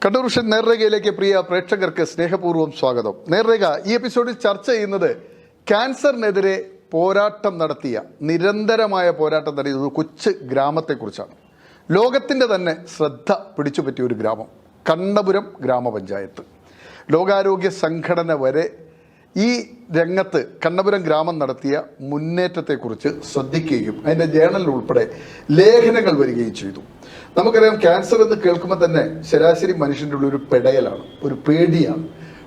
Kannur vision നേർരേഖയിലേക്ക് പ്രിയ പ്രേക്ഷകർക്ക് സ്നേഹപൂർവ്വം സ്വാഗതം. നേർരേഖ ഈ എപ്പിസോഡിൽ ചർച്ച ചെയ്യുന്നത് ക്യാൻസറിനെതിരെ പോരാട്ടം നടത്തിയ നിരന്തരമായ പോരാട്ടം നടത്തിയ ഒരു കൊച്ചു ഗ്രാമത്തെക്കുറിച്ചാണ്. ലോകത്തിൻ്റെ തന്നെ ശ്രദ്ധ പിടിച്ചുപറ്റിയ ഒരു ഗ്രാമം, കണ്ണപുരം ഗ്രാമപഞ്ചായത്ത്. ലോകാരോഗ്യ സംഘടന വരെ ഈ രംഗത്ത് കണ്ണപുരം ഗ്രാമം നടത്തിയ മുന്നേറ്റത്തെക്കുറിച്ച് ശ്രദ്ധിക്കുകയും അതിൻ്റെ ജേണലിൽ ഉൾപ്പെടെ ലേഖനങ്ങൾ വരികയും ചെയ്തു. നമുക്കറിയാം, ക്യാൻസർ എന്ന് കേൾക്കുമ്പോൾ തന്നെ ശരാശരി മനുഷ്യൻ്റെ ഉള്ളിൽ ഒരു പെടയലാണ്, ഒരു പേടിയാണ്.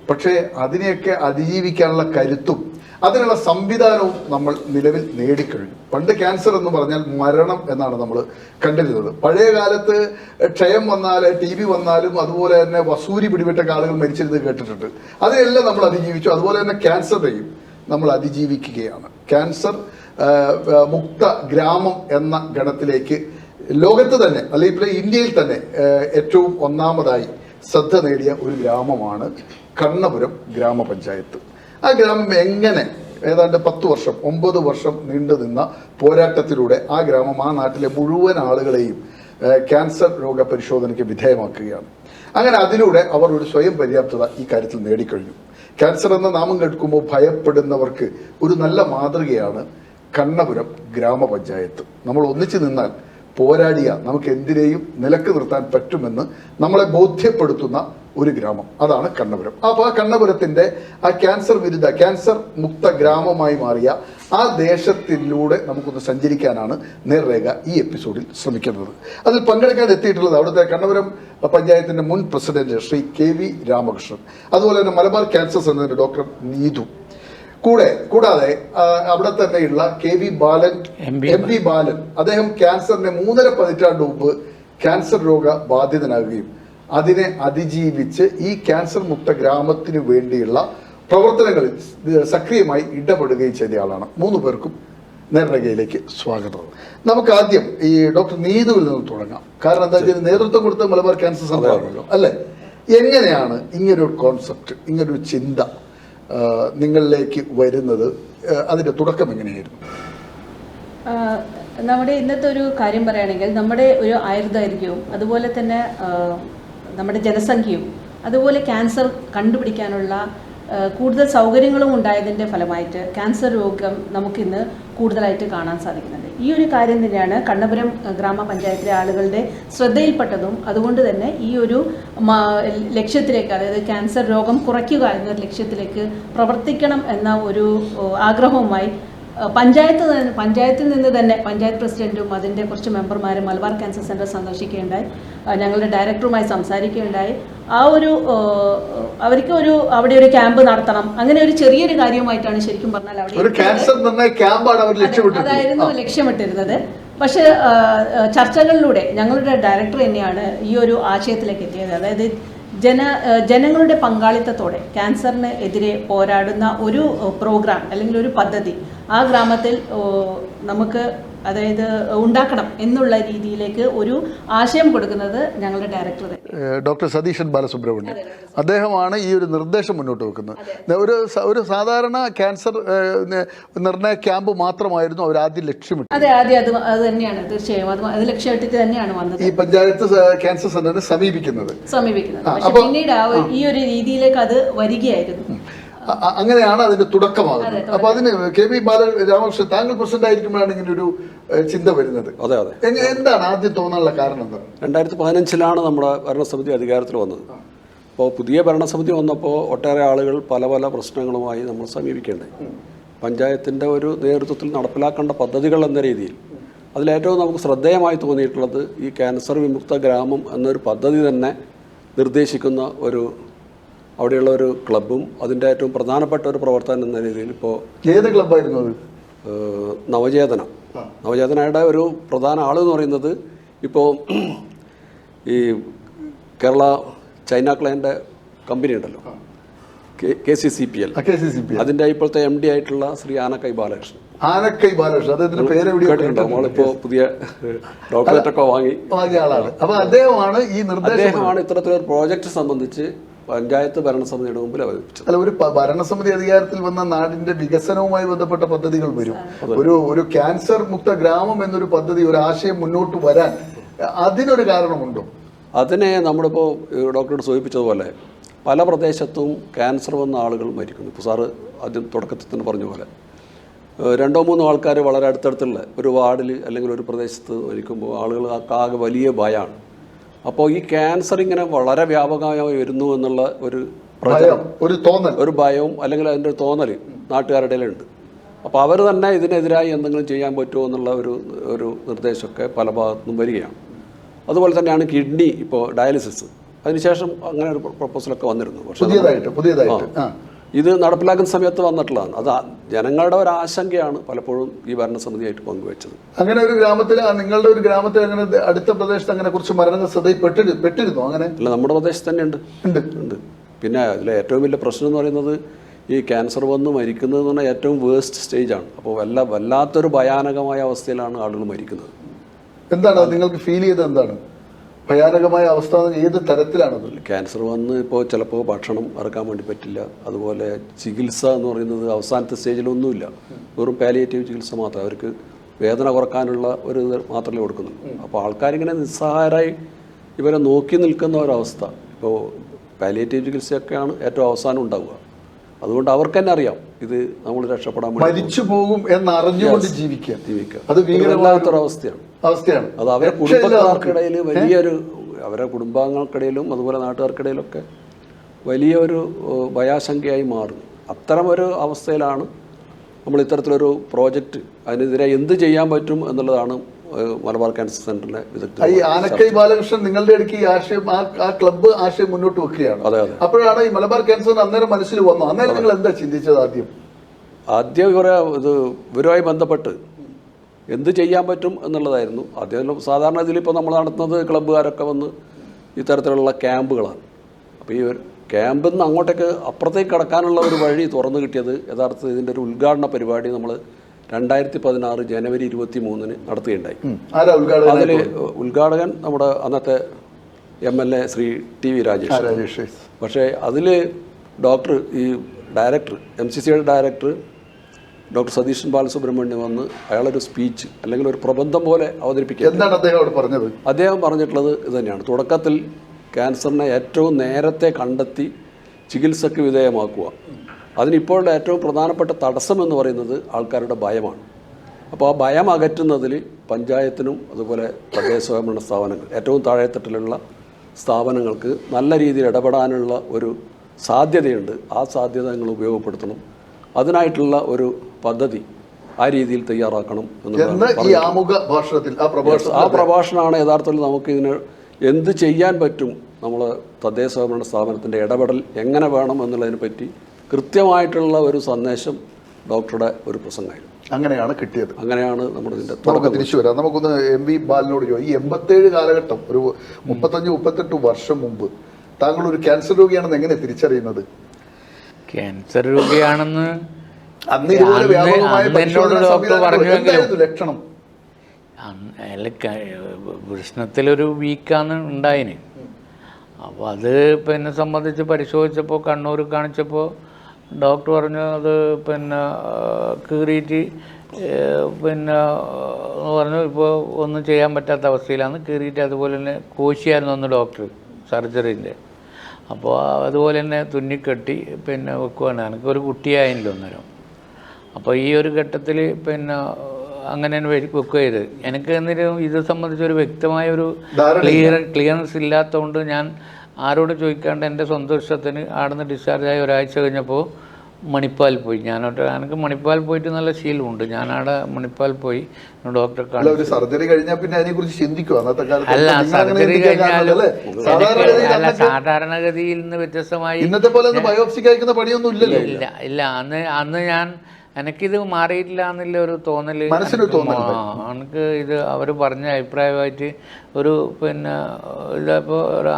പക്ഷേ അതിനെയൊക്കെ അതിജീവിക്കാനുള്ള കരുത്തും അതിനുള്ള സംവിധാനവും നമ്മൾ നിലവിൽ നേടിക്കഴിഞ്ഞു. പണ്ട് ക്യാൻസർ എന്ന് പറഞ്ഞാൽ മരണം എന്നാണ് നമ്മൾ കണ്ടിരുന്നത്. പഴയ കാലത്ത് ക്ഷയം വന്നാൽ, TB വന്നാലും, അതുപോലെ തന്നെ വസൂരി പിടിപെട്ട ആളുകൾ മരിച്ചിരുന്നത് കേട്ടിട്ടുണ്ട്. അതിനെല്ലാം നമ്മൾ അതിജീവിച്ചു. അതുപോലെ തന്നെ ക്യാൻസറിനെയും നമ്മൾ അതിജീവിക്കുകയാണ്. ക്യാൻസർ മുക്ത ഗ്രാമം എന്ന ഗണത്തിലേക്ക് ലോകത്ത് തന്നെ, അല്ലെങ്കിൽ ഇന്ത്യയിൽ തന്നെ ഏറ്റവും ഒന്നാമതായി ശ്രദ്ധ നേടിയ ഒരു ഗ്രാമമാണ് കണ്ണപുരം ഗ്രാമപഞ്ചായത്ത്. ആ ഗ്രാമം എങ്ങനെ ഏതാണ്ട് 9 വർഷം നീണ്ടു നിന്ന പോരാട്ടത്തിലൂടെ ആ ഗ്രാമം ആ നാട്ടിലെ മുഴുവൻ ആളുകളെയും ക്യാൻസർ രോഗ പരിശോധനയ്ക്ക് വിധേയമാക്കുകയാണ്. അങ്ങനെ അതിലൂടെ അവർ ഒരു സ്വയം പര്യാപ്തത ഈ കാര്യത്തിൽ നേടിക്കഴിഞ്ഞു. ക്യാൻസർ എന്ന നാമം കേൾക്കുമ്പോൾ ഭയപ്പെടുന്നവർക്ക് ഒരു നല്ല മാതൃകയാണ് കണ്ണപുരം ഗ്രാമപഞ്ചായത്ത്. നമ്മൾ ഒന്നിച്ചു നിന്നാൽ പോരാടിയ നമുക്ക് എന്തിനേയും നിലക്ക് നിർത്താൻ പറ്റുമെന്ന് നമ്മളെ ബോധ്യപ്പെടുത്തുന്ന ഒരു ഗ്രാമം, അതാണ് കണ്ണപുരം. അപ്പോൾ ആ കണ്ണപുരത്തിൻ്റെ ആ ക്യാൻസർ മുക്ത ഗ്രാമമായി മാറിയ ആ ദേശത്തിലൂടെ നമുക്കൊന്ന് സഞ്ചരിക്കാനാണ് നേർരേഖ ഈ എപ്പിസോഡിൽ ശ്രമിക്കുന്നത്. അതിൽ പങ്കെടുക്കാൻ എത്തിയിട്ടുള്ളത് അവിടുത്തെ കണ്ണപുരം പഞ്ചായത്തിൻ്റെ മുൻ പ്രസിഡന്റ് ശ്രീ KV രാമകൃഷ്ണൻ, അതുപോലെ തന്നെ മലബാർ ക്യാൻസർ സെന്ററിന്റെ ഡോക്ടർ നീതു, കൂടാതെ അവിടെ തന്നെയുള്ള KV ബാലൻ, MP ബാലൻ. അദ്ദേഹം ക്യാൻസറിന്റെ 3.5 പതിറ്റാണ്ട് മുമ്പ് ക്യാൻസർ രോഗ ബാധിതനാകുകയും അതിനെ അതിജീവിച്ച് ഈ ക്യാൻസർ മുക്ത ഗ്രാമത്തിന് വേണ്ടിയുള്ള പ്രവർത്തനങ്ങളിൽ സക്രിയമായി ഇടപെടുകയും ചെയ്ത ആളാണ്. 3 പേർക്കും നേർരേഖയിലേക്ക് സ്വാഗതം. നമുക്ക് ആദ്യം ഈ ഡോക്ടർ നീതുവിൽ നിന്ന് തുടങ്ങാം. കാരണം എന്താ വെച്ചാൽ നേതൃത്വം കൊടുത്ത മലബാർ ക്യാൻസർ സെന്റർ ആണല്ലോ, അല്ലേ? എങ്ങനെയാണ് ഇങ്ങനൊരു കോൺസെപ്റ്റ്, ഇങ്ങനൊരു ചിന്ത നിങ്ങളിലേക്ക് വരുന്നത്? അതിന്റെ തുടക്കം എങ്ങനെയായിരുന്നു? നമ്മുടെ ഇന്നത്തെ ഒരു കാര്യം പറയുകയാണെങ്കിൽ, നമ്മുടെ ഒരു ആയുർദൈർഘ്യവും അതുപോലെ തന്നെ നമ്മുടെ ജനസംഖ്യയും അതുപോലെ ക്യാൻസർ കണ്ടുപിടിക്കാനുള്ള കൂടുതൽ സൗകര്യങ്ങളും ഉണ്ടായതിൻ്റെ ഫലമായിട്ട് ക്യാൻസർ രോഗം നമുക്കിന്ന് കൂടുതലായിട്ട് കാണാൻ സാധിക്കുന്നുണ്ട്. ഈ ഒരു കാര്യം തന്നെയാണ് കണ്ണപുരം ഗ്രാമപഞ്ചായത്തിലെ ആളുകളുടെ ശ്രദ്ധയിൽപ്പെട്ടതും. അതുകൊണ്ട് തന്നെ ഈ ഒരു ലക്ഷ്യത്തിലേക്ക്, അതായത് ക്യാൻസർ രോഗം കുറയ്ക്കുക എന്നൊരു ലക്ഷ്യത്തിലേക്ക് പ്രവർത്തിക്കണം എന്ന ഒരു ആഗ്രഹവുമായി പഞ്ചായത്തിൽ നിന്ന് തന്നെ പഞ്ചായത്ത് പ്രസിഡന്റും അതിൻ്റെ കുറച്ച് മെമ്പർമാരും മലബാർ ക്യാൻസർ സെന്റർ സന്ദർശിക്കുകയുണ്ടായി. ഞങ്ങളുടെ ഡയറക്ടറുമായി സംസാരിക്കുകയുണ്ടായി. അവർക്ക് അവിടെ ഒരു ക്യാമ്പ് നടത്തണം, അങ്ങനെ ഒരു ചെറിയൊരു കാര്യമായിട്ടാണ് ശരിക്കും പറഞ്ഞാൽ അതായിരുന്നു ലക്ഷ്യമിട്ടിരുന്നത്. പക്ഷേ ചർച്ചകളിലൂടെ ഞങ്ങളുടെ ഡയറക്ടർ തന്നെയാണ് ഈ ഒരു ആശയത്തിലേക്ക് എത്തിയത്. അതായത് ജനങ്ങളുടെ പങ്കാളിത്തത്തോടെ ക്യാൻസറിന് എതിരെ പോരാടുന്ന ഒരു പ്രോഗ്രാം അല്ലെങ്കിൽ ഒരു പദ്ധതി ആ ഗ്രാമത്തിൽ നമുക്ക് അതായത് ഉണ്ടാക്കണം എന്നുള്ള രീതിയിലേക്ക് ഒരു ആശയം കൊടുക്കുന്നത് ഞങ്ങളുടെ ഡയറക്ടർ ഡോക്ടർ സതീശൻ ബാലസുബ്രഹ്മണ്യം. അദ്ദേഹമാണ് ഈ ഒരു നിർദ്ദേശം മുന്നോട്ട് വെക്കുന്നത്. ഒരു സാധാരണ ക്യാൻസർ നിർണയ ക്യാമ്പ് മാത്രമായിരുന്നു അവർ ആദ്യം ലക്ഷ്യമിട്ടത്. ആദ്യം അത് തന്നെയാണ് തീർച്ചയായും അത് ലക്ഷ്യമിട്ടിട്ട് തന്നെയാണ് വന്നത് ഈ പഞ്ചായത്ത് ക്യാൻസർ സെന്ററിനെ സമീപിക്കുന്നത്. പിന്നീട് ഈ ഒരു രീതിയിലേക്ക് അത് വരികയായിരുന്നു. അങ്ങനെയാണ് അതിന്റെ തുടക്കമാകുന്നത്. അപ്പൊ അതിന് KV രാമകൃഷ്ണൻ, താങ്കൾ പ്രസിഡന്റ് ആയിരിക്കുമ്പോഴാണ് ഇങ്ങനെ ഒരു ചിന്ത വരുന്നത്. അതെ. എന്താണ് ആദ്യം തോന്നാനുള്ള കാരണം? 2015 നമ്മുടെ ഭരണസമിതി അധികാരത്തിൽ വന്നത്. അപ്പോൾ പുതിയ ഭരണസമിതി വന്നപ്പോൾ ഒട്ടേറെ ആളുകൾ പല പ്രശ്നങ്ങളുമായി നമ്മൾ സമീപിക്കേണ്ടത്. പഞ്ചായത്തിൻ്റെ ഒരു നേതൃത്വത്തിൽ നടപ്പിലാക്കേണ്ട പദ്ധതികൾ എന്ന രീതിയിൽ അതിലേറ്റവും നമുക്ക് ശ്രദ്ധേയമായി തോന്നിയിട്ടുള്ളത് ഈ ക്യാൻസർ വിമുക്ത ഗ്രാമം എന്നൊരു പദ്ധതി തന്നെ നിർദ്ദേശിക്കുന്ന അവിടെയുള്ള ഒരു ക്ലബ്ബും അതിൻ്റെ ഏറ്റവും പ്രധാനപ്പെട്ട ഒരു പ്രവർത്തനം എന്ന രീതിയിൽ ഇപ്പോൾ ഏത് ക്ലബ്ബായിരുന്നു അത്? നവചേതനയുടെ ഒരു പ്രധാന ആളെന്ന് പറയുന്നത് ഇപ്പോൾ ഈ കേരള ചൈന ക്ലൈൻ്റെ കമ്പനി ഉണ്ടല്ലോ, KCCPL, അതിൻ്റെ ഇപ്പോഴത്തെ MD ആയിട്ടുള്ള ശ്രീ ആനക്കൈ ബാലകൃഷ്ണൻ. നമ്മളിപ്പോൾ പുതിയ ഡോക്ടറേറ്റ് ഒക്കെ വാങ്ങിയ ആളാണ്. അദ്ദേഹമാണ് ഇത്തരത്തിലൊരു പ്രോജക്റ്റ് സംബന്ധിച്ച് പഞ്ചായത്ത് ഭരണസമിതിയുടെ മുമ്പിൽ അവതരിപ്പിച്ചത്. അല്ല, ഒരു ഭരണസമിതി അധികാരത്തിൽ വന്ന നാടിന്റെ വികസനവുമായി ബന്ധപ്പെട്ട പദ്ധതികൾ വരും. ഒരു ക്യാൻസർ മുക്ത ഗ്രാമം എന്നൊരു പദ്ധതി, ഒരു ആശയം മുന്നോട്ട് വരാൻ അതിനൊരു കാരണമുണ്ടോ? അതിനെ നമ്മളിപ്പോൾ ഡോക്ടറോട് സൂചിപ്പിച്ചതുപോലെ പല പ്രദേശത്തും ക്യാൻസർ വന്ന ആളുകൾ മരിക്കുന്നു. ഇപ്പോൾ സാറ് ആദ്യം തുടക്കത്തിൽ തന്നെ പറഞ്ഞ പോലെ 2-3 ആൾക്കാർ വളരെ അടുത്തടുത്തുള്ള ഒരു വാർഡിൽ അല്ലെങ്കിൽ ഒരു പ്രദേശത്ത് മരിക്കുമ്പോൾ ആളുകൾ ആകെ വലിയ ഭയമാണ്. അപ്പോൾ ഈ ക്യാൻസർ ഇങ്ങനെ വളരെ വ്യാപകമായി വരുന്നു എന്നുള്ള ഒരു ഭയവും അല്ലെങ്കിൽ അതിൻ്റെ ഒരു തോന്നൽ നാട്ടുകാരുടെ ഉണ്ട്. അപ്പോൾ അവർ തന്നെ ഇതിനെതിരായി എന്തെങ്കിലും ചെയ്യാൻ പറ്റുമോ എന്നുള്ള ഒരു നിർദ്ദേശമൊക്കെ പല ഭാഗത്തുനിന്നും വരികയാണ്. അതുപോലെ തന്നെയാണ് കിഡ്നി ഇപ്പോൾ ഡയാലിസിസ്, അതിനുശേഷം അങ്ങനെ ഒരു പ്രപ്പോസലൊക്കെ വന്നിരുന്നു. പക്ഷേ ഇത് നടപ്പിലാക്കുന്ന സമയത്ത് വന്നിട്ടുള്ളതാണ്. അത് ജനങ്ങളുടെ ഒരു ആശങ്കയാണ് പലപ്പോഴും ഈ ഭരണസമിതിയായിട്ട് പങ്കുവെച്ചത്. അങ്ങനെ ഒരു ഗ്രാമത്തിൽ, നിങ്ങളുടെ ഒരു ഗ്രാമത്തിൽ അങ്ങനെ അടുത്ത പ്രദേശത്ത് അങ്ങനെ കുറച്ച് മരണങ്ങൾ ശ്രദ്ധയിൽപ്പെട്ടിരുന്നു? അങ്ങനെ അല്ല, നമ്മുടെ പ്രദേശത്ത് തന്നെ ഉണ്ട്. പിന്നെ അതിലെ ഏറ്റവും വലിയ പ്രശ്നം എന്ന് പറയുന്നത് ഈ ക്യാൻസർ വന്ന് മരിക്കുന്നത് എന്ന് പറഞ്ഞാൽ ഏറ്റവും വേസ്റ്റ് സ്റ്റേജാണ്. അപ്പോൾ വല്ലാത്തൊരു ഭയാനകമായ അവസ്ഥയിലാണ് ആളുകൾ മരിക്കുന്നത്. എന്താണ് നിങ്ങൾക്ക് ഫീൽ ചെയ്തത്? എന്താണ് ഭയാനകമായ അവസ്ഥ? ഏത് തരത്തിലാണത്? ക്യാൻസർ വന്ന് ഇപ്പോൾ ചിലപ്പോൾ ഭക്ഷണം ഇറക്കാൻ വേണ്ടി പറ്റില്ല. അതുപോലെ ചികിത്സ എന്ന് പറയുന്നത് അവസാനത്തെ സ്റ്റേജിലൊന്നുമില്ല, വെറും പാലിയേറ്റീവ് ചികിത്സ മാത്രം. അവർക്ക് വേദന കുറക്കാനുള്ള ഒരു ഇത് മാത്രമേ കൊടുക്കുന്നുള്ളൂ. അപ്പോൾ ആൾക്കാരിങ്ങനെ നിസ്സഹായരായി ഇവരെ നോക്കി നിൽക്കുന്ന ഒരവസ്ഥ. ഇപ്പോൾ പാലിയേറ്റീവ് ചികിത്സയൊക്കെയാണ് ഏറ്റവും അവസാനം ഉണ്ടാവുക. അതുകൊണ്ട് അവർക്ക് തന്നെ അറിയാം ഇത് നമ്മൾ രക്ഷപ്പെടാൻ വേണ്ടി മരിച്ചു പോകും എന്നറിഞ്ഞുകൊണ്ട് ജീവിക്കുക അത് വല്ലാത്തൊരവസ്ഥയാണ്. അത് അവരുടെ കുടുംബക്കാർക്കിടയിൽ വലിയൊരു, അവരുടെ കുടുംബാംഗങ്ങൾക്കിടയിലും അതുപോലെ നാട്ടുകാർക്കിടയിലൊക്കെ വലിയൊരു ഭയാശങ്കയായി മാറുന്നു. അത്തരമൊരു അവസ്ഥയിലാണ് നമ്മൾ ഇത്തരത്തിലൊരു പ്രോജക്റ്റ്, അതിനെതിരെ എന്ത് ചെയ്യാൻ പറ്റും എന്നുള്ളതാണ് മലബാർ ക്യാൻസർ സെന്ററിന്റെ വിദഗ്ധർ. ഈ ആനക്കൈ ബാലകൃഷ്ണൻ നിങ്ങളുടെ ഇടയ്ക്ക് ഈ ആശയം, ആ ക്ലബ്ബ് ആശയം മുന്നോട്ട് വെക്കുകയാണ്. അതെ. അപ്പോഴാണ് ഈ മലബാർ ക്യാൻസർ അന്നേരം മനസ്സിൽ വന്നു. അന്നേരം നിങ്ങൾ എന്താ ചിന്തിച്ചത്? ആദ്യം ഇവരുമായി ബന്ധപ്പെട്ട് എന്ത് ചെയ്യാൻ പറ്റും എന്നുള്ളതായിരുന്നു ആദ്യം. സാധാരണ ഇതിലിപ്പോൾ നമ്മൾ നടത്തുന്നത് ക്ലബ്ബുകാരൊക്കെ വന്ന് ഇത്തരത്തിലുള്ള ക്യാമ്പുകളാണ്. അപ്പോൾ ഈ ക്യാമ്പിൽ നിന്ന് അങ്ങോട്ടേക്ക് അപ്പുറത്തേക്ക് കടക്കാനുള്ള ഒരു വഴി തുറന്നു കിട്ടിയത് യഥാർത്ഥത്തിൽ ഇതിൻ്റെ ഒരു ഉദ്ഘാടന പരിപാടി നമ്മൾ 2016 ജനുവരി 23 നടത്തുകയുണ്ടായി. അതിൽ ഉദ്ഘാടകൻ നമ്മുടെ അന്നത്തെ MLA ശ്രീ TV രാജേഷ്. പക്ഷേ അതിൽ ഡോക്ടർ, ഈ ഡയറക്ടർ, MCCയുടെ ഡയറക്ടർ ഡോക്ടർ സതീശൻ ബാലസുബ്രഹ്മണ്യം വന്ന് അയാളൊരു സ്പീച്ച് അല്ലെങ്കിൽ ഒരു പ്രബന്ധം പോലെ അവതരിപ്പിക്കുക. എന്താണ് അദ്ദേഹം പറഞ്ഞത്? അദ്ദേഹം പറഞ്ഞിട്ടുള്ളത് ഇത് തന്നെയാണ്. തുടക്കത്തിൽ ക്യാൻസറിനെ ഏറ്റവും നേരത്തെ കണ്ടെത്തി ചികിത്സയ്ക്ക് വിധേയമാക്കുക. അതിനിപ്പോഴുള്ള ഏറ്റവും പ്രധാനപ്പെട്ട തടസ്സം എന്ന് പറയുന്നത് ആൾക്കാരുടെ ഭയമാണ്. അപ്പോൾ ആ ഭയം അകറ്റുന്നതിൽ പഞ്ചായത്തിനും അതുപോലെ തദ്ദേശ സ്വയംഭരണ സ്ഥാപനങ്ങൾ, ഏറ്റവും താഴെത്തട്ടിലുള്ള സ്ഥാപനങ്ങൾക്ക് നല്ല രീതിയിൽ ഇടപെടാനുള്ള ഒരു സാധ്യതയുണ്ട്. ആ സാധ്യത നിങ്ങൾ ഉപയോഗപ്പെടുത്തണം. അതിനായിട്ടുള്ള ഒരു പദ്ധതി ആ രീതിയിൽ തയ്യാറാക്കണം എന്ന് ആ പ്രഭാഷണമാണ് യഥാർത്ഥത്തിൽ നമുക്കിതിന് എന്ത് ചെയ്യാൻ പറ്റും, നമ്മൾ തദ്ദേശ സ്വയംഭരണ സ്ഥാപനത്തിൻ്റെ ഇടപെടൽ എങ്ങനെ വേണം എന്നുള്ളതിനെ പറ്റി കൃത്യമായിട്ടുള്ള ഒരു സന്ദേശം ഡോക്ടറുടെ ഒരു പ്രസംഗമായിരുന്നു. അങ്ങനെയാണ് കിട്ടിയത്. അങ്ങനെയാണ് നമ്മുടെ ഇതിൻ്റെ തിരിച്ചു വരാം. നമുക്കൊന്ന് MV ബാലനോട് ചോദിക്കും. ഈ 87 കാലഘട്ടം, ഒരു 35-38 വർഷം മുമ്പ് താങ്കൾ ഒരു ക്യാൻസർ രോഗിയാണെന്ന് എങ്ങനെ തിരിച്ചറിയുന്നത്? ക്യാൻസർ രോഗിയാണെന്ന് അന്ന് ഇതുപോലെ വ്യാപകമായ ലക്ഷണം വൃഷ്ണത്തിലൊരു വീക്കാണ് ഉണ്ടായിന്. അപ്പോൾ അത് പിന്നെ സംബന്ധിച്ച് പരിശോധിച്ചപ്പോൾ, കണ്ണൂർ കാണിച്ചപ്പോൾ ഡോക്ടർ പറഞ്ഞു അത് പിന്നെ കീറിയിട്ട് പിന്നെ പറഞ്ഞു ഇപ്പോൾ ഒന്നും ചെയ്യാൻ പറ്റാത്ത അവസ്ഥയിലാണ്, കീറിയിട്ട് അതുപോലെ തന്നെ കോശിയായിരുന്നു ഒന്ന് ഡോക്ടർ സർജറിൻ്റെ. അപ്പോൾ അതുപോലെ തന്നെ തുന്നിക്കെട്ടി പിന്നെ വെക്കുവാണ്. എനിക്കൊരു കുട്ടിയായില്ലോ അന്നേരം. അപ്പോൾ ഈ ഒരു ഘട്ടത്തിൽ പിന്നെ അങ്ങനെ വെക്കുക ചെയ്ത് എനിക്ക് എന്നിട്ടും ഇത് സംബന്ധിച്ചൊരു വ്യക്തമായ ഒരു ക്ലിയറൻസ് ഇല്ലാത്തതുകൊണ്ട് ഞാൻ ആരോട് ചോദിക്കാണ്ട് എൻ്റെ സ്വന്തം ഇഷ്ടത്തിന് ആടുന്ന് ഡിസ്ചാർജായി ഒരാഴ്ച കഴിഞ്ഞപ്പോൾ മണിപ്പാൽ പോയി. എനിക്ക് മണിപ്പാൽ പോയിട്ട് നല്ല ശീലമുണ്ട്. ഞാനവിടെ മണിപ്പാൽ പോയി ഡോക്ടറെ കാണിച്ചു. സർജറി കഴിഞ്ഞാൽ പിന്നെ അതിനെക്കുറിച്ച് ചിന്തിക്കുമോ? അല്ല, സർജറി കഴിഞ്ഞാലും അല്ല, സാധാരണഗതിയിൽ നിന്ന് വ്യത്യസ്തമായി ഇല്ല. അന്ന് ഞാൻ എനിക്കിത് മാറിയിട്ടില്ല എന്നുള്ള ഒരു തോന്നൽ എനിക്ക് ഇത് അവർ പറഞ്ഞ അഭിപ്രായമായിട്ട് ഒരു പിന്നെ ഇതിപ്പോൾ ഒരു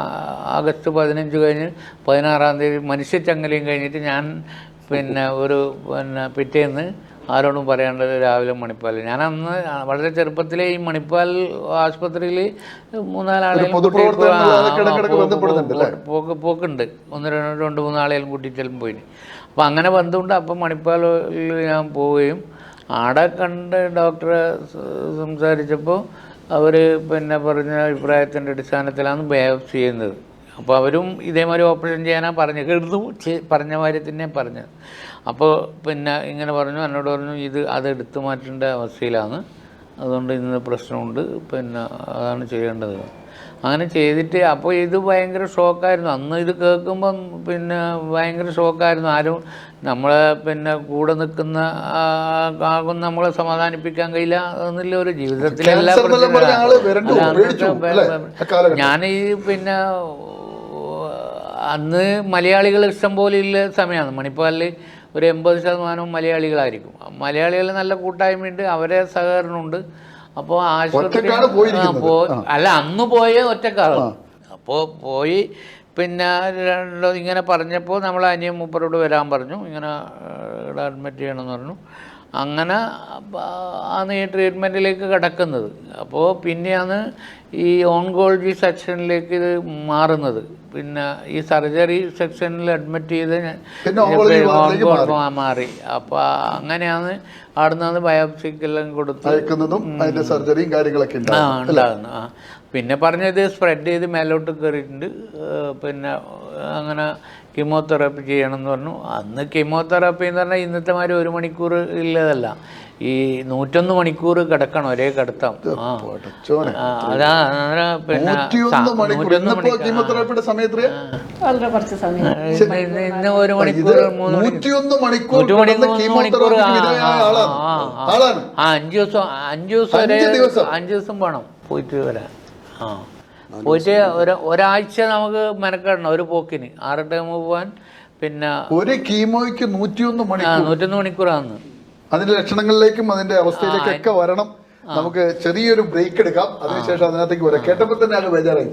ആഗസ്റ്റ് 15 കഴിഞ്ഞ് 16-ാം തീയതി മനുഷ്യച്ചങ്ങലയും കഴിഞ്ഞിട്ട് ഞാൻ പിന്നെ പിറ്റേന്ന് ആരോടും പറയാണ്ടത് രാവിലെ മണിപ്പാൽ. ഞാൻ അന്ന് വളരെ ചെറുപ്പത്തിലെ ഈ മണിപ്പാൽ ആശുപത്രിയിൽ 3-4 ആളെയും പോക്കുണ്ട്. 1-2-3 ആളെയും കൂട്ടിയിട്ടെല്ലാം പോയി. അപ്പം അങ്ങനെ ബന്ധമുണ്ട്. അപ്പം മണിപ്പാലിൽ ഞാൻ പോവുകയും ആടെ കണ്ട് ഡോക്ടറെ സംസാരിച്ചപ്പോൾ അവർ പിന്നെ പറഞ്ഞ അഭിപ്രായത്തിൻ്റെ അടിസ്ഥാനത്തിലാണ് ബയോപ്സി ചെയ്യുന്നത്. അപ്പോൾ അവരും ഇതേമാതിരി ഓപ്പറേഷൻ ചെയ്യാനാണ് പറഞ്ഞത്, കിടന്നു പറഞ്ഞ മാതിരി തന്നെ പറഞ്ഞത്. അപ്പോൾ പിന്നെ ഇങ്ങനെ പറഞ്ഞു, എന്നോട് പറഞ്ഞു അത് എടുത്തു മാറ്റേണ്ട അവസ്ഥയിലാണ്, അതുകൊണ്ട് ഇന്ന് പ്രശ്നമുണ്ട്, പിന്നെ അതാണ് ചെയ്യേണ്ടത്. അങ്ങനെ ചെയ്തിട്ട് അപ്പോൾ ഇത് ഭയങ്കര ഷോക്കായിരുന്നു. അന്ന് ഇത് കേൾക്കുമ്പം പിന്നെ ഭയങ്കര ഷോക്കായിരുന്നു. ആരും നമ്മളെ പിന്നെ കൂടെ നിൽക്കുന്ന ആകും നമ്മളെ സമാധാനിപ്പിക്കാൻ കഴിയില്ല എന്നുള്ള ഒരു ജീവിതത്തിലെല്ലാം ഞാൻ ഈ പിന്നെ അന്ന് മലയാളികൾ ഇഷ്ടം പോലെ ഉള്ള സമയമാണ്. മണിപ്പാലിൽ ഒരു 80% മലയാളികളായിരിക്കും. മലയാളികൾ നല്ല കൂട്ടായ്മയുണ്ട്, അവരെ സഹകരണമുണ്ട്. അപ്പോൾ ആശുപത്രി അല്ല അന്ന് പോയ ഒറ്റക്കാണ്. അപ്പോൾ പോയി പിന്നെ ഇങ്ങനെ പറഞ്ഞപ്പോൾ നമ്മൾ അനിയൻ മൂപ്പരോട് വരാൻ പറഞ്ഞു, ഇങ്ങനെ ഇവിടെ അഡ്മിറ്റ് ചെയ്യണമെന്ന് പറഞ്ഞു. അങ്ങനെ ആണ് ഈ ട്രീറ്റ്മെൻറ്റിലേക്ക് കിടക്കുന്നത്. അപ്പോൾ പിന്നെയാണ് ഈ ഓൺകോളജി സെക്ഷനിലേക്ക് ഇത് മാറുന്നത്. പിന്നെ ഈ സർജറി സെക്ഷനിൽ അഡ്മിറ്റ് ചെയ്ത് മാറി. അപ്പോൾ അങ്ങനെയാണ് അവിടുന്ന് ബയോപ്സിക്കെല്ലാം കൊടുക്കുന്നതും സർജറിയും കാര്യങ്ങളൊക്കെ ഉണ്ടാകുന്നത്. പിന്നെ പറഞ്ഞത് സ്പ്രെഡ് ചെയ്ത് മേലോട്ട് കയറിയിട്ടുണ്ട്, പിന്നെ അങ്ങനെ കീമോതെറാപ്പി ചെയ്യണം എന്ന് പറഞ്ഞു. അന്ന് കീമോതെറാപ്പി എന്ന് പറഞ്ഞാൽ ഇന്നത്തെ മാതിരി 1 മണിക്കൂർ ഇല്ലതല്ല, ഈ 101 മണിക്കൂർ കിടക്കണം, ഒരേ കിടത്താം. അതാ പിന്നെ 101 സമയത്ത് വളരെ കുറച്ച് സമയം, ഇന്ന് 1 മണിക്കൂർ 3 മണിക്കൂർ 5 ദിവസം വേണം പോയിട്ട് വരാൻ. പോയിട്ട് ഒരാഴ്ച നമുക്ക് മെനക്കെടണം ഒരു പോക്കിന്, 6 ടൈം പോവാൻ. പിന്നെ ഒരു കീമോയ്ക്ക് 101 മണിക്കൂറാണ്. അതിന്റെ ലക്ഷണങ്ങളിലേക്കും അതിന്റെ അവസ്ഥയിലേക്കൊക്കെ വരണം. നമുക്ക് ചെറിയൊരു ബ്രേക്ക് എടുക്കാം, അതിനുശേഷം അതിനകത്തേക്ക് വരാം. കേട്ടപ്പോൾ തന്നെ അത് ബേജാറായി.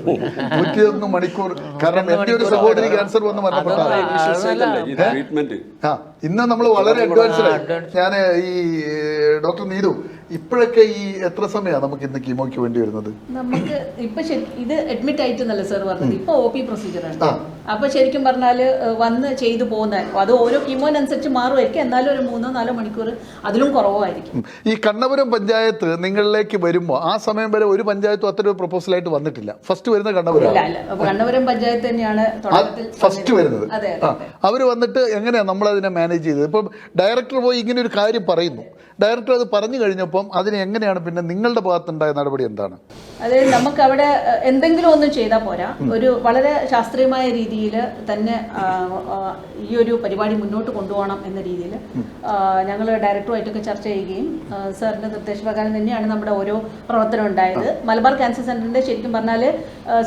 101 മണിക്കൂർ. കാരണം എന്റെ ഒരു സഹോദരി ക്യാൻസർ വന്ന് മരണപ്പെട്ടതാണ്. ഇന്ന് നമ്മൾ വളരെ അഡ്വാൻസ്ഡ് ആയി. ഞാൻ ഈ ഡോക്ടർ നീതു, ഇപ്പോഴൊക്കെ ഈ എത്ര സമയമാണ് നമുക്ക് ഇന്ന് കീമോയ്ക്ക് വേണ്ടി വരുന്നത്? നമുക്ക് ഇപ്പൊ ഇത് അഡ്മിറ്റ് ആയിട്ടെന്നല്ല സാർ പറഞ്ഞത്, ഇപ്പൊ OP പ്രൊസീജിയറാണ്. അപ്പൊ ശരിക്കും പറഞ്ഞാല് വന്ന് ചെയ്തു പോകുന്ന അത് ഓരോ കീമോനനുസരിച്ച് മാറുമായിരിക്കും, എന്നാലും ഒരു 3-4 മണിക്കൂർ അതിലും കുറവായിരിക്കും. ഈ കണ്ണപുരം പഞ്ചായത്ത് നിങ്ങളിലേക്ക് വരുമ്പോൾ ആ സമയം വരെ ഒരു പഞ്ചായത്തും അത്ര ഒരു പ്രൊപ്പോസലായിട്ട് വന്നിട്ടില്ല. ഫസ്റ്റ് വരുന്ന കണ്ണപുരം, കണ്ണപുരം പഞ്ചായത്ത് തന്നെയാണ് ഫസ്റ്റ് വരുന്നത്. അവർ വന്നിട്ട് എങ്ങനെയാണ് നമ്മളതിനെ മാനേജ് ചെയ്തത്? ഇപ്പം ഡയറക്ടർ പോയി ഇങ്ങനെ ഒരു കാര്യം പറയുന്നു, ഡയറക്ടർ അത് പറഞ്ഞു കഴിഞ്ഞപ്പം അതിന് എങ്ങനെയാണ് പിന്നെ നിങ്ങളുടെ ഭാഗത്തുണ്ടായ നടപടി എന്താണ്? അതായത് നമുക്ക് അവിടെ എന്തെങ്കിലും ഒന്നും ചെയ്താൽ പോരാ, ഒരു വളരെ ശാസ്ത്രീയമായ രീതിയിൽ തന്നെ ഈ ഒരു പരിപാടി മുന്നോട്ട് കൊണ്ടുപോകണം എന്ന രീതിയിൽ ഞങ്ങൾ ഡയറക്ടറുമായിട്ടൊക്കെ ചർച്ച ചെയ്യുകയും സാറിൻ്റെ നിർദ്ദേശപ്രകാരം തന്നെയാണ് നമ്മുടെ ഓരോ പ്രവർത്തനം ഉണ്ടായത്. മലബാർ ക്യാൻസർ സെന്ററിന്റെ ശരിക്കും പറഞ്ഞാൽ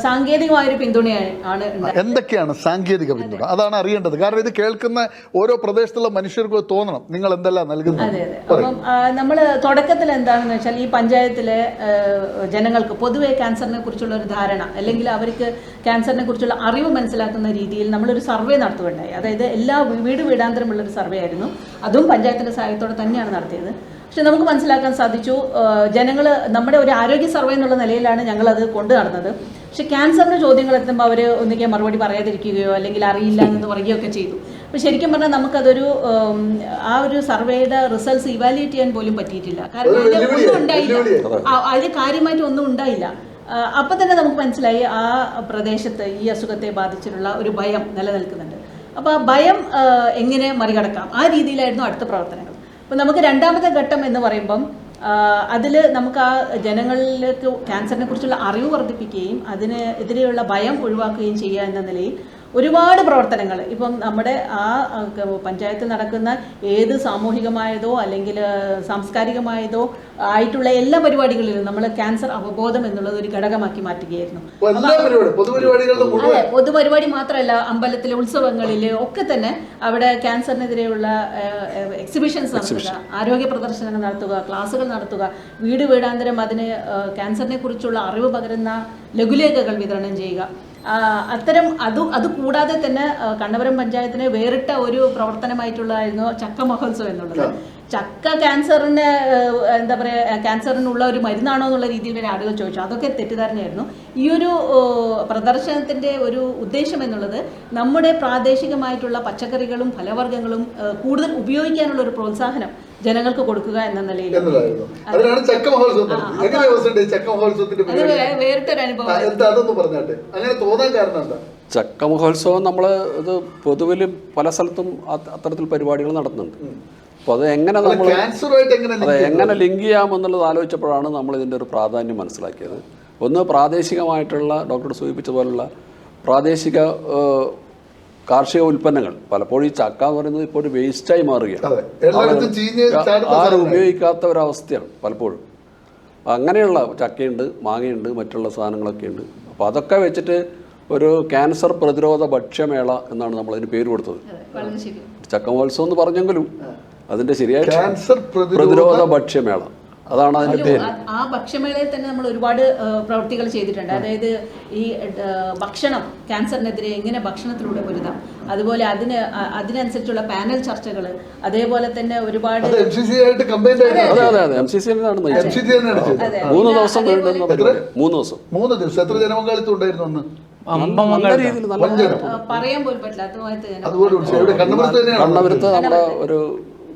സാങ്കേതികമായൊരു പിന്തുണയാണ്. എന്തൊക്കെയാണ് സാങ്കേതിക പിന്തുണ? അതാണ് അറിയേണ്ടത്. കാരണം ഇത് കേൾക്കുന്ന ഓരോ പ്രദേശത്തുള്ള മനുഷ്യർക്ക് തോന്നണം നിങ്ങൾ എന്തെല്ലാം നൽകുന്നത്. അതെ അതെ. അപ്പം നമ്മൾ തുടക്കത്തിൽ എന്താണെന്ന് വെച്ചാൽ ഈ പഞ്ചായത്തിലെ ജനങ്ങൾക്ക് പൊതുവെ ക്യാൻസറിനെ കുറിച്ചുള്ള ഒരു ധാരണ, അല്ലെങ്കിൽ അവർക്ക് ക്യാൻസറിനെ കുറിച്ചുള്ള അറിവ് മനസ്സിലാക്കുന്ന രീതിയിൽ നമ്മളൊരു സർവേ നടത്തുകയുണ്ടായി. അതായത് എല്ലാ വീടാന്തരമുള്ളൊരു സർവേ ആയിരുന്നു, അതും പഞ്ചായത്തിൻ്റെ സഹായത്തോടെ തന്നെയാണ് നടത്തിയത്. പക്ഷെ നമുക്ക് മനസ്സിലാക്കാൻ സാധിച്ചു, ജനങ്ങൾ നമ്മുടെ ഒരു ആരോഗ്യ സർവേ എന്നുള്ള നിലയിലാണ് ഞങ്ങളത് കൊണ്ടു നടന്നത്. പക്ഷെ ക്യാൻസറിൻ്റെ ചോദ്യങ്ങൾ എത്തുമ്പോൾ അവർ ഒന്നിക്കാൻ മറുപടി പറയാതിരിക്കുകയോ അല്ലെങ്കിൽ അറിയില്ല എന്ന് പറയുകയൊക്കെ ചെയ്തു. അപ്പോൾ ശരിക്കും പറഞ്ഞാൽ നമുക്കതൊരു ആ ഒരു സർവേയുടെ റിസൾട്ട്സ് ഇവാലുവേറ്റ് ചെയ്യാൻ പോലും പറ്റിയിട്ടില്ല. കാരണം ഒന്നും ഉണ്ടായില്ല, അതിൽ കാര്യമായിട്ട് ഒന്നും ഉണ്ടായില്ല. അപ്പം തന്നെ നമുക്ക് മനസ്സിലായി ആ പ്രദേശത്ത് ഈ അസുഖത്തെ ബാധിച്ചിട്ടുള്ള ഒരു ഭയം നിലനിൽക്കുന്നുണ്ട്. അപ്പോൾ ആ ഭയം എങ്ങനെ മറികടക്കാം, ആ രീതിയിലായിരുന്നു അടുത്ത പ്രവർത്തനങ്ങൾ. അപ്പോൾ നമുക്ക് രണ്ടാമത്തെ ഘട്ടം എന്ന് പറയുമ്പം അതിൽ നമുക്ക് ആ ജനങ്ങളിലേക്ക് ക്യാൻസറിനെ കുറിച്ചുള്ള അറിവ് വർദ്ധിപ്പിക്കുകയും അതിനെതിരെയുള്ള ഭയം ഒഴിവാക്കുകയും ചെയ്യുക എന്ന നിലയിൽ ഒരുപാട് പ്രവർത്തനങ്ങൾ ഇപ്പം നമ്മുടെ ആ പഞ്ചായത്തിൽ നടക്കുന്ന ഏത് സാമൂഹികമായതോ അല്ലെങ്കിൽ സാംസ്കാരികമായതോ ആയിട്ടുള്ള എല്ലാ പരിപാടികളിലും നമ്മൾ ക്യാൻസർ അവബോധം എന്നുള്ളത് ഒരു ഘടകമാക്കി മാറ്റുകയായിരുന്നു. അതെ, പൊതുപരിപാടി മാത്രമല്ല, അമ്പലത്തിലെ ഉത്സവങ്ങളിൽ ഒക്കെ തന്നെ അവിടെ ക്യാൻസറിനെതിരെയുള്ള എക്സിബിഷൻസ് നടത്തുക, ആരോഗ്യ പ്രദർശനങ്ങൾ നടത്തുക, ക്ലാസ്സുകൾ നടത്തുക, വീടാന്തരം അതിന് ക്യാൻസറിനെ കുറിച്ചുള്ള അറിവ് പകരുന്ന ലഘുലേഖകൾ വിതരണം ചെയ്യുക. അത്തരം അത് കൂടാതെ തന്നെ കണ്ണപുരം പഞ്ചായത്തിന് വേറിട്ട ഒരു പ്രവർത്തനമായിട്ടുള്ളതായിരുന്നു ചക്ക മഹോത്സവം എന്നുള്ളത്. ചക്ക ക്യാൻസറിന് എന്താ പറയുക ക്യാൻസറിനുള്ള ഒരു മരുന്നാണോ എന്നുള്ള രീതിയിൽ വരെ ആളുകൾ ചോദിച്ചു. അതൊക്കെ തെറ്റിദ്ധാരണയായിരുന്നു. ഈ ഒരു പ്രദർശനത്തിൻ്റെ ഒരു ഉദ്ദേശം എന്നുള്ളത് നമ്മുടെ പ്രാദേശികമായിട്ടുള്ള പച്ചക്കറികളും ഫലവർഗ്ഗങ്ങളും കൂടുതൽ ഉപയോഗിക്കാനുള്ള ഒരു പ്രോത്സാഹനം ജനങ്ങൾക്ക് കൊടുക്കുക എന്ന നിലയിൽ അത് വേറിട്ടൊരു അനുഭവം. ചക്ക മഹോത്സവം നമ്മൾ ഇത് പൊതുവിൽ പല സ്ഥലത്തും അത്തരത്തിൽ പരിപാടികൾ നടത്തുന്നുണ്ട്. അപ്പോൾ അത് എങ്ങനെ നമ്മൾ എങ്ങനെ ലിങ്ക് ചെയ്യാമെന്നുള്ളത് ആലോചിച്ചപ്പോഴാണ് നമ്മൾ ഇതിൻ്റെ ഒരു പ്രാധാന്യം മനസ്സിലാക്കിയത്. ഒന്ന് പ്രാദേശികമായിട്ടുള്ള ഡോക്ടർ സൂചിപ്പിച്ച പോലുള്ള പ്രാദേശിക കാർഷിക ഉൽപ്പന്നങ്ങൾ. പലപ്പോഴും ഈ ചക്ക എന്ന് പറയുന്നത് ഇപ്പോൾ ഒരു വേസ്റ്റായി മാറുകയാണ്, ആരും ഉപയോഗിക്കാത്ത ഒരവസ്ഥയാണ് പലപ്പോഴും. അങ്ങനെയുള്ള ചക്കയുണ്ട്, മാങ്ങയുണ്ട്, മറ്റുള്ള സാധനങ്ങളൊക്കെ ഉണ്ട്. അപ്പോൾ അതൊക്കെ വെച്ചിട്ട് ഒരു ക്യാൻസർ പ്രതിരോധ ഭക്ഷ്യമേള എന്നാണ് നമ്മളതിന് പേര് കൊടുത്തത്. ചക്ക മഹോത്സവം എന്ന് പറഞ്ഞെങ്കിലും അതിന്റെ ശരിയായ ക്യാൻസർ പ്രതിരോധ ഭക്ഷ്യമേള അതാണ് അതിന്റെ പേര്. ആ ഭക്ഷ്യമേളയിൽ തന്നെ നമ്മൾ ഒരുപാട് പ്രവൃത്തികൾ ചെയ്തിട്ടുണ്ട്. അതായത് ഈ ഭക്ഷണം ക്യാൻസറിനെതിരെ എങ്ങനെ ഭക്ഷണത്തിലൂടെ പൊരുതാം, അതുപോലെ അതിനനുസരിച്ചുള്ള പാനൽ ചർച്ചകൾ, അതേപോലെ തന്നെ ഒരുപാട് 3 ദിവസം എത്ര ജനപങ്കാളിത്തം ഉണ്ടായിരുന്നു? പറയാൻ പോലും പറ്റില്ല. കണ്ണപുരത്ത് നമ്മുടെ ഒരു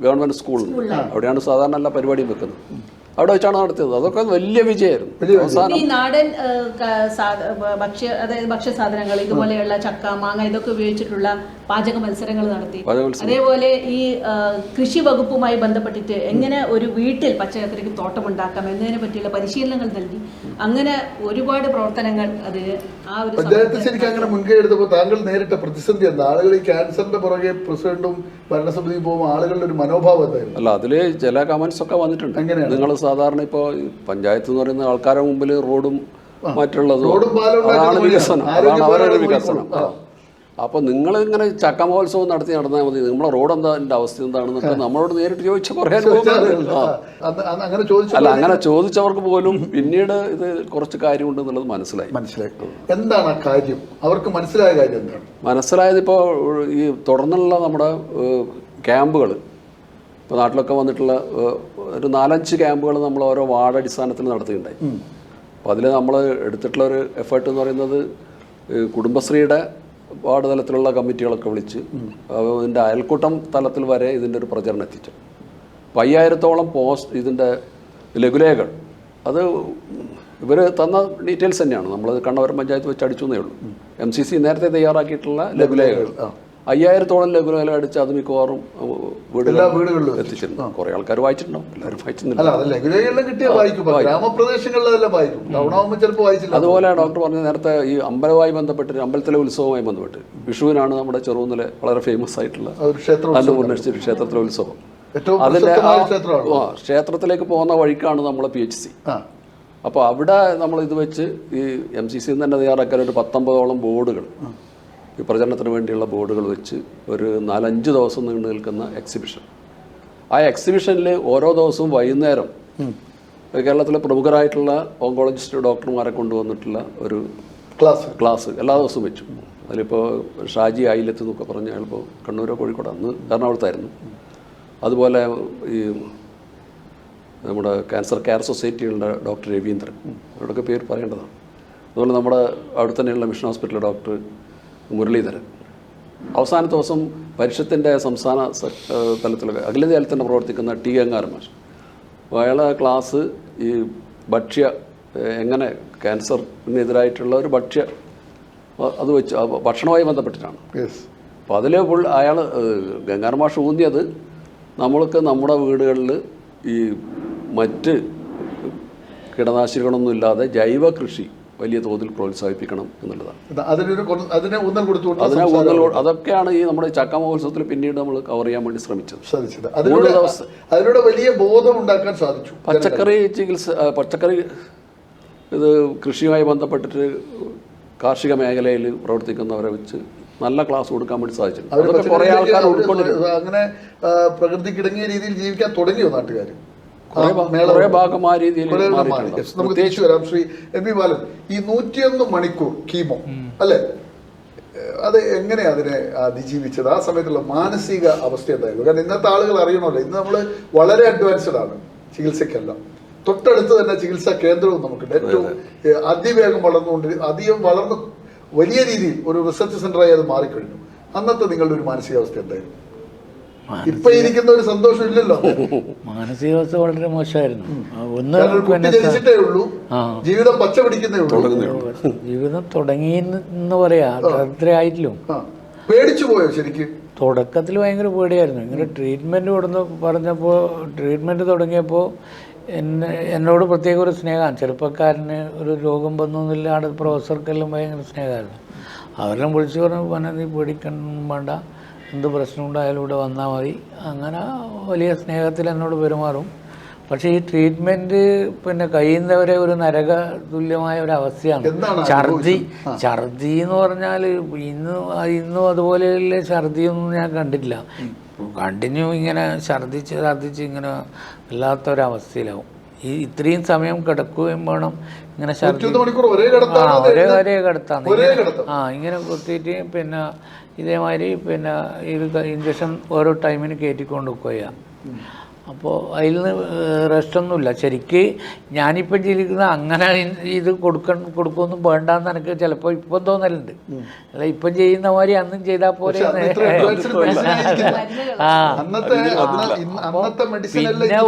ഗവൺമെന്റ് സ്കൂളിൽ അവിടെയാണ് സാധാരണ എല്ലാ പരിപാടിയും വെക്കുന്നത്. അവിടെ വെച്ചാണ് നടത്തിയത്. അതൊക്കെ വലിയ വിജയമായിരുന്നു. ഈ നാടൻ അതായത് ഭക്ഷ്യസാധനങ്ങൾ ഇതുപോലെയുള്ള ചക്ക, മാങ്ങ ഇതൊക്കെ ഉപയോഗിച്ചിട്ടുള്ള പാചക മത്സരങ്ങൾ നടത്തി. അതേപോലെ ഈ കൃഷി വകുപ്പുമായി ബന്ധപ്പെട്ടിട്ട് എങ്ങനെ ഒരു വീട്ടിൽ പച്ചക്കറിക്ക് തോട്ടമുണ്ടാക്കാം എന്നതിനെ പറ്റിയുള്ള പരിശീലനങ്ങൾ നൽകി. അങ്ങനെ ഒരുപാട് പ്രവർത്തനങ്ങൾ അതിന് ആ ഒരു പഞ്ചായത്ത് ശരിക്കും അങ്ങനെ മുൻകൈ എടുത്തപ്പോൾ താങ്കൾ നേരിട്ട പ്രതിസന്ധി എന്താ? ആളുകൾ ഈ ക്യാൻസറിന്റെ പുറകെ പ്രസിഡന്റും ഭരണസമിതിയും പോകുമ്പോൾ ആളുകളുടെ ഒരു മനോഭാവം എന്തായിരുന്നു? അല്ല, അതില് ചില കമന്റ്സ് ഒക്കെ വന്നിട്ടുണ്ട്. നിങ്ങൾ സാധാരണ ഇപ്പോൾ പഞ്ചായത്ത് എന്ന് പറയുന്ന ആൾക്കാരുടെ മുമ്പിൽ റോഡും മറ്റുള്ളതും അതാണ് വികസനം, അതാണ് അവരുടെ വികസനം. അപ്പോൾ നിങ്ങൾ ഇങ്ങനെ ചക്ക മഹോത്സവം നടത്തി നടന്നാൽ മതി, നമ്മളെ റോഡ് എന്താ അതിൻ്റെ അവസ്ഥ എന്താണെന്നൊക്കെ നമ്മളോട് നേരിട്ട് ചോദിച്ച കുറേ അല്ല, അങ്ങനെ ചോദിച്ചവർക്ക് പോലും പിന്നീട് ഇത് കുറച്ച് കാര്യമുണ്ട് എന്നുള്ളത് മനസ്സിലായി. എന്താണ് ആ കാര്യം? അവർക്ക് മനസ്സിലായ കാര്യം എന്താണ്? മനസ്സിലായത് ഇപ്പോൾ ഈ തുടർന്നുള്ള നമ്മുടെ ക്യാമ്പുകൾ, ഇപ്പോൾ നാട്ടിലൊക്കെ വന്നിട്ടുള്ള ഒരു 4-5 ക്യാമ്പുകൾ നമ്മൾ ഓരോ വാർഡ് അടിസ്ഥാനത്തിൽ നടത്തിയിട്ടുണ്ടായി. അപ്പോൾ അതിൽ നമ്മൾ എടുത്തിട്ടുള്ള ഒരു എഫേർട്ട് എന്ന് പറയുന്നത് കുടുംബശ്രീയുടെ വാർഡ് തലത്തിലുള്ള കമ്മിറ്റികളൊക്കെ വിളിച്ച് ഇതിൻ്റെ അയൽക്കൂട്ടം തലത്തിൽ വരെ ഇതിൻ്റെ ഒരു പ്രചരണം എത്തിച്ചു. 5000-ഓളം പോസ്റ്റ് ഇതിൻ്റെ ലഘുലേഖകൾ, അത് ഇവർ തന്ന ഡീറ്റെയിൽസ് തന്നെയാണ്. നമ്മൾ കണ്ണവരം പഞ്ചായത്ത് വെച്ച് അടിച്ചു എന്നേ ഉള്ളൂ. MCC നേരത്തെ തയ്യാറാക്കിയിട്ടുള്ള ലഘുലേഖകൾ 5000-ഓളം ലഘുലേഖ അടിച്ച് അത് മിക്കവാറും വീടുകളിലും എത്തിച്ചിട്ടുണ്ട്. കുറേ ആൾക്കാർ വായിച്ചിട്ടുണ്ടാവും, എല്ലാവരും വായിച്ചിട്ടില്ല. അതുപോലെ ഡോക്ടർ പറഞ്ഞ നേരത്തെ ഈ അമ്പലവുമായി ബന്ധപ്പെട്ട് അമ്പലത്തിലെ ഉത്സവവുമായി ബന്ധപ്പെട്ട് വിഷുവിനാണ് നമ്മുടെ ചെറുകുന്നിലെ വളരെ ഫേമസ് ആയിട്ടുള്ള അന്നപൂർണേശ്വരി ക്ഷേത്രത്തിലെ ഉത്സവം. അതിൻ്റെ ക്ഷേത്രത്തിലേക്ക് പോകുന്ന വഴിക്കാണ് നമ്മളെ PHC. അപ്പോൾ അവിടെ നമ്മൾ ഇത് വെച്ച് ഈ MCC തന്നെ തയ്യാറാക്കാൻ ഒരു 19ഓളം ബോർഡുകൾ, ഈ പ്രചരണത്തിന് വേണ്ടിയുള്ള ബോർഡുകൾ വെച്ച് ഒരു 4-5 ദിവസം നീണ്ടു നിൽക്കുന്ന എക്സിബിഷൻ. ആ എക്സിബിഷനിൽ ഓരോ ദിവസവും വൈകുന്നേരം കേരളത്തിലെ പ്രമുഖരായിട്ടുള്ള ഓങ്കോളജിസ്റ്റ് ഡോക്ടർമാരെ കൊണ്ടുവന്നിട്ടുള്ള ഒരു ക്ലാസ് എല്ലാ ദിവസവും വെച്ചു. അതിലിപ്പോൾ ഷാജി ആയിലത്ത് എന്നൊക്കെ പറഞ്ഞ ആളിപ്പോൾ കണ്ണൂരോ കോഴിക്കോട്, അന്ന് എറണാകുളത്തായിരുന്നു. അതുപോലെ ഈ നമ്മുടെ ക്യാൻസർ കെയർ സൊസൈറ്റിയുടെ ഡോക്ടർ രവീന്ദ്രൻ, അവരുടെയൊക്കെ പേര് പറയേണ്ടതാണ്. അതുപോലെ നമ്മുടെ അവിടെ തന്നെയുള്ള മിഷൻ ഹോസ്പിറ്റലിലെ ഡോക്ടർ മുരളീധരൻ. അവസാന ദിവസം പരിഷത്തിൻ്റെ സംസ്ഥാന തലത്തിലൊക്കെ അഖിലേന്ത്യാ തലത്തിൽ തന്നെ പ്രവർത്തിക്കുന്ന T. ഗംഗാരൻ മാഷ്, അയാളെ ക്ലാസ് ഈ എങ്ങനെ ക്യാൻസറിനെതിരായിട്ടുള്ള ഒരു അത് വെച്ച് ഭക്ഷണവുമായി ബന്ധപ്പെട്ടിട്ടാണ്. അപ്പോൾ അതിൽ അയാൾ ഗംഗാരൻ മാഷ് ഊന്നിയത് നമ്മൾക്ക് നമ്മുടെ വീടുകളിൽ ഈ മറ്റ് കീടനാശിനികളൊന്നും ഇല്ലാതെ ജൈവ കൃഷി വലിയ തോതിൽ പ്രോത്സാഹിപ്പിക്കണം എന്നുള്ളതാണ്. അതൊക്കെയാണ് ഈ നമ്മുടെ ചക്ക മഹോത്സവത്തിൽ പിന്നീട് നമ്മൾ കവർ ചെയ്യാൻ വേണ്ടി ശ്രമിച്ചത്. 3 ദിവസം അതിലൂടെ വലിയ ബോധം ഉണ്ടാക്കാൻ സാധിച്ചു. പച്ചക്കറി ഇത് കൃഷിയുമായി ബന്ധപ്പെട്ടിട്ട് കാർഷിക മേഖലയിൽ പ്രവർത്തിക്കുന്നവരെ വെച്ച് നല്ല ക്ലാസ് കൊടുക്കാൻ വേണ്ടി സാധിച്ചിട്ടുണ്ട്. അതൊക്കെ കുറേ ആൾക്കാർ ഉൾക്കൊണ്ടിട്ടുണ്ട്. അങ്ങനെ പ്രകൃതിക്കിടങ്ങിയ രീതിയിൽ ജീവിക്കാൻ തുടങ്ങിയോ നാട്ടുകാർ? നമുക്ക് തിരിച്ചു വരാം. ശ്രീ MP ബാലൻ, ഈ 101 മണിക്കൂർ കീമോ അല്ലേ, അത് എങ്ങനെയാണ് അതിനെ അതിജീവിച്ചത്? ആ സമയത്തുള്ള മാനസിക അവസ്ഥ എന്തായിരുന്നു? കാരണം ഇന്നത്തെ ആളുകൾ അറിയണമല്ലോ, ഇന്ന് നമ്മൾ വളരെ അഡ്വാൻസ്ഡ് ആണ് ചികിത്സയ്ക്കെല്ലാം. തൊട്ടടുത്ത് തന്നെ ചികിത്സാ കേന്ദ്രവും നമുക്കുണ്ട്, ഏറ്റവും അതിവേഗം വളർന്നുകൊണ്ട് വളർന്ന് വലിയ രീതിയിൽ ഒരു റിസർച്ച് സെന്ററായി അത് മാറിക്കഴിഞ്ഞു. അന്നത്തെ നിങ്ങളുടെ ഒരു മാനസികാവസ്ഥ എന്തായിരുന്നു? ഇപ്പൊ ഇരിക്കുന്ന ഒരു സന്തോഷം ഇല്ലല്ലോ. മാനസികാവസ്ഥ വളരെ മോശമായിരുന്നു. ജനിച്ചിട്ടേ ഉള്ളൂ, ജീവിതം പച്ച പിടിക്കുന്നേ ഉള്ളൂ, ജീവിതം തുടങ്ങി എന്ന് പറയാ, അത്ര ആയിട്ടില്ലോ. പേടിച്ചു പോയോ ശരിക്കും? തുടക്കത്തിൽ ഭയങ്കര പേടിയായിരുന്നു. ഇങ്ങനെ ട്രീറ്റ്മെൻറ്റ് പറഞ്ഞപ്പോൾ ട്രീറ്റ്മെൻറ്റ് തുടങ്ങിയപ്പോൾ എന്നോട് പ്രത്യേക ഒരു സ്നേഹമാണ്. ചെറുപ്പക്കാരന് ഒരു രോഗം വന്നൊന്നുമില്ല, അവിടെ പ്രൊഫസർക്കെല്ലാം ഭയങ്കര സ്നേഹമായിരുന്നു. അവരെല്ലാം വിളിച്ചു പറഞ്ഞു, നീ പേടിക്കണം വേണ്ട, എന്ത് പ്രശ്നം ഉണ്ടായാലും ഇവിടെ വന്നാൽ മതി. അങ്ങനെ വലിയ സ്നേഹത്തിൽ എന്നോട് പെരുമാറും. പക്ഷേ ഈ ട്രീറ്റ്മെൻറ്റ് കഴിയുന്നവരെ ഒരു നരക തുല്യമായ ഒരു അവസ്ഥയാണ്. ഛർദി എന്ന് പറഞ്ഞാൽ ഇന്നും അതുപോലെയുള്ള ഛർദിയൊന്നും ഞാൻ കണ്ടിട്ടില്ല. കണ്ടിന്യൂ ഇങ്ങനെ ഛർദിച്ച് ഇങ്ങനെ വല്ലാത്തൊരവസ്ഥയിലാവും. ഇത്രയും സമയം കിടക്കുകയും വേണം, ഇങ്ങനെ ഒരേ കിടത്താണ്. ഇങ്ങനെ കുത്തിയിട്ട് ഇതേമാതിരി ഇത് ഇഞ്ചക്ഷൻ ഓരോ ടൈമിന് കയറ്റിക്കൊണ്ട് പോയാൽ. അപ്പോൾ അതിൽ നിന്ന് റെസ്റ്റൊന്നുമില്ല. ശരിക്ക് ഞാനിപ്പം ജീവിക്കുന്ന അങ്ങനെ ഇത് കൊടുക്കൊന്നും വേണ്ടെന്ന് എനിക്ക് ചിലപ്പോൾ ഇപ്പം തോന്നലുണ്ട്. അല്ല, ഇപ്പം ചെയ്യുന്ന മാതിരി അന്നും ചെയ്താൽ പോലെ. പിന്നെ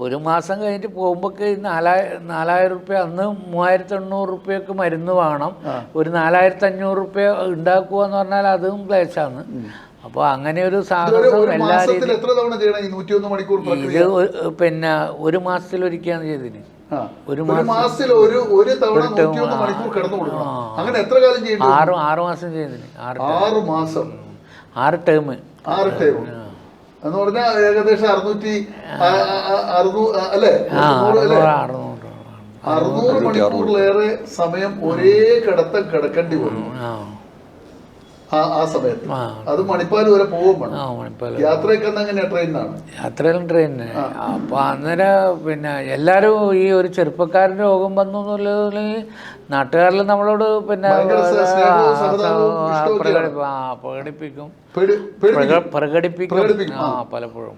ഒരു മാസം കഴിഞ്ഞിട്ട് പോകുമ്പോഴേക്ക് 4000 റുപ്യ, അന്ന് 3800 റുപ്യക്ക് മരുന്ന് വേണം. ഒരു 4500 റുപ്യ ഉണ്ടാക്കുക എന്ന് പറഞ്ഞാൽ അതും ക്ലേശാണ്. അപ്പോൾ അങ്ങനെ ഒരു സാഹസം എല്ലാ രീതിയിലും ഇത് ഒരു മാസത്തിലൊരിക്കലാണ് ചെയ്തതിന്. ഒരു മാസത്തിൽ ഒരു തവണ 101 മണിക്കൂർ കിടന്നു കൊടുക്കണം. അങ്ങനെ എത്ര കാലം ചെയ്തു? 6 മാസം ചെയ്തതിന്. 6 മാസം, 6 ടേം എന്ന് പറഞ്ഞാൽ ഏകദേശം 600 മണിക്കൂറിലേറെ സമയം ഒരേ കിടക്കേണ്ടി വന്നു ആ സമയത്ത്. അത് മണിപ്പാൽ വരെ പോകും. യാത്രയൊക്കെ എങ്ങനെയാ? ട്രെയിനിനാണ്? യാത്രയിലും ട്രെയിനിന്. അപ്പൊ അന്നേരം എല്ലാരും ഈ ഒരു ചെറുപ്പക്കാരൻ രോഗം വന്നു എന്നുള്ളതിൽ നാട്ടുകാരിൽ നമ്മളോട് പ്രകടിപ്പിക്കും പലപ്പോഴും.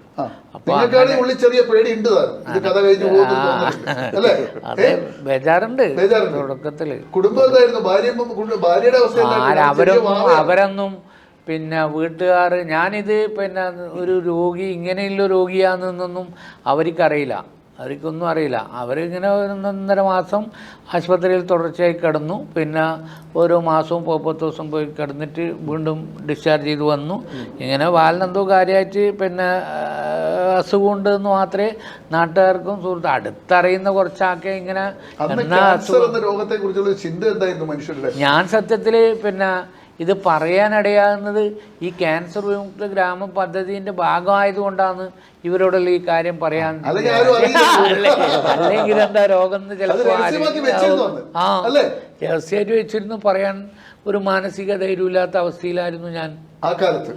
അതെ, ബേജാറുണ്ട് തുടക്കത്തില്. അവരൊന്നും വീട്ടുകാർ ഞാനിത് ഒരു രോഗി, ഇങ്ങനെയുള്ള രോഗിയാണെന്നൊന്നും അവർക്കറിയില്ല. അവർക്കൊന്നും അറിയില്ല. അവരിങ്ങനെ 1.5 മാസം ആശുപത്രിയിൽ തുടർച്ചയായി കിടന്നു. ഓരോ മാസവും 10 ദിവസം പോയി കിടന്നിട്ട് വീണ്ടും ഡിസ്ചാർജ് ചെയ്ത് വന്നു. ഇങ്ങനെ വാലിനെന്തോ കാര്യമായിട്ട് അസുഖമുണ്ട് എന്ന് മാത്രമേ നാട്ടുകാർക്കും സുഹൃത്ത് അടുത്തറിയുന്ന കുറച്ചാക്കെ ഇങ്ങനെ. ഞാൻ സത്യത്തിൽ ഇത് പറയാനിടയാകുന്നത് ഈ ക്യാൻസർ വിമുക്ത ഗ്രാമ പദ്ധതിൻ്റെ ഭാഗമായതുകൊണ്ടാണ് ഇവരോടുള്ള ഈ കാര്യം പറയാൻ. അല്ലെങ്കിൽ എന്താ രോഗം എന്ന് ചിലപ്പോൾ രഹസ്യമായിട്ട് വെച്ചിരുന്നു പറയാൻ ഒരു മാനസിക ധൈര്യമില്ലാത്ത അവസ്ഥയിലായിരുന്നു ഞാൻ ആ കാലത്ത്.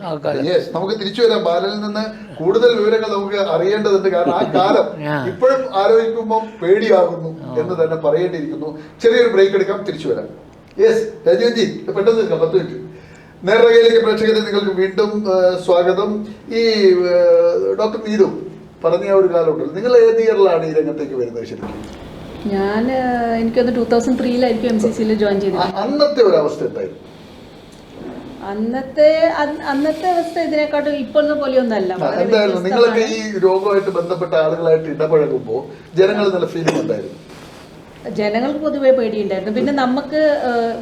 നമുക്ക് തിരിച്ചു വരാം. ബാലനിൽ നിന്ന് കൂടുതൽ വിവരങ്ങൾ നമുക്ക് അറിയേണ്ടതുണ്ട്. കാരണം ആ കാലം ഇപ്പോഴും ആലോചിക്കുമ്പോൾ പേടിയാകുന്നു എന്ന് തന്നെ പറയേണ്ടിയിരിക്കുന്നു. ചെറിയൊരു ബ്രേക്ക് എടുക്കാം, തിരിച്ചു വരാം. യെസ് രാജീവൻജി, പെട്ടെന്ന് നിൽക്കാം, 10 മിനിറ്റ്. നേർരേഖയിലേക്ക് പ്രേക്ഷകരെ നിങ്ങൾക്ക് വീണ്ടും സ്വാഗതം. ഈ ഡോക്ടർ നീതു പറഞ്ഞ ഒരു കാലമുണ്ടല്ലോ, നിങ്ങൾ ഏത് ഇയറിലാണ് ഈ രംഗത്തേക്ക് വരുന്നത് ശരിക്കും? എനിക്കൊന്ന് 2003 MCCയിൽ ജോയിൻ ചെയ്തത്. അന്നത്തെ ഒരു അവസ്ഥ എന്തായിരുന്നു? അന്നത്തെ അവസ്ഥ ഇതിനെക്കാട്ടും ഇപ്പോഴത്തെ പോലെയൊന്നല്ല. എന്തായിരുന്നു നിങ്ങളൊക്കെ ഈ രോഗമായിട്ട് ബന്ധപ്പെട്ട ആളുകളായിട്ട് ഇടപഴകുമ്പോൾ ജനങ്ങൾ നല്ല ഫീലിംഗ് ഉണ്ടായിരുന്നു? ജനങ്ങൾക്ക് പൊതുവെ പേടിയുണ്ടായിരുന്നു. പിന്നെ നമുക്ക്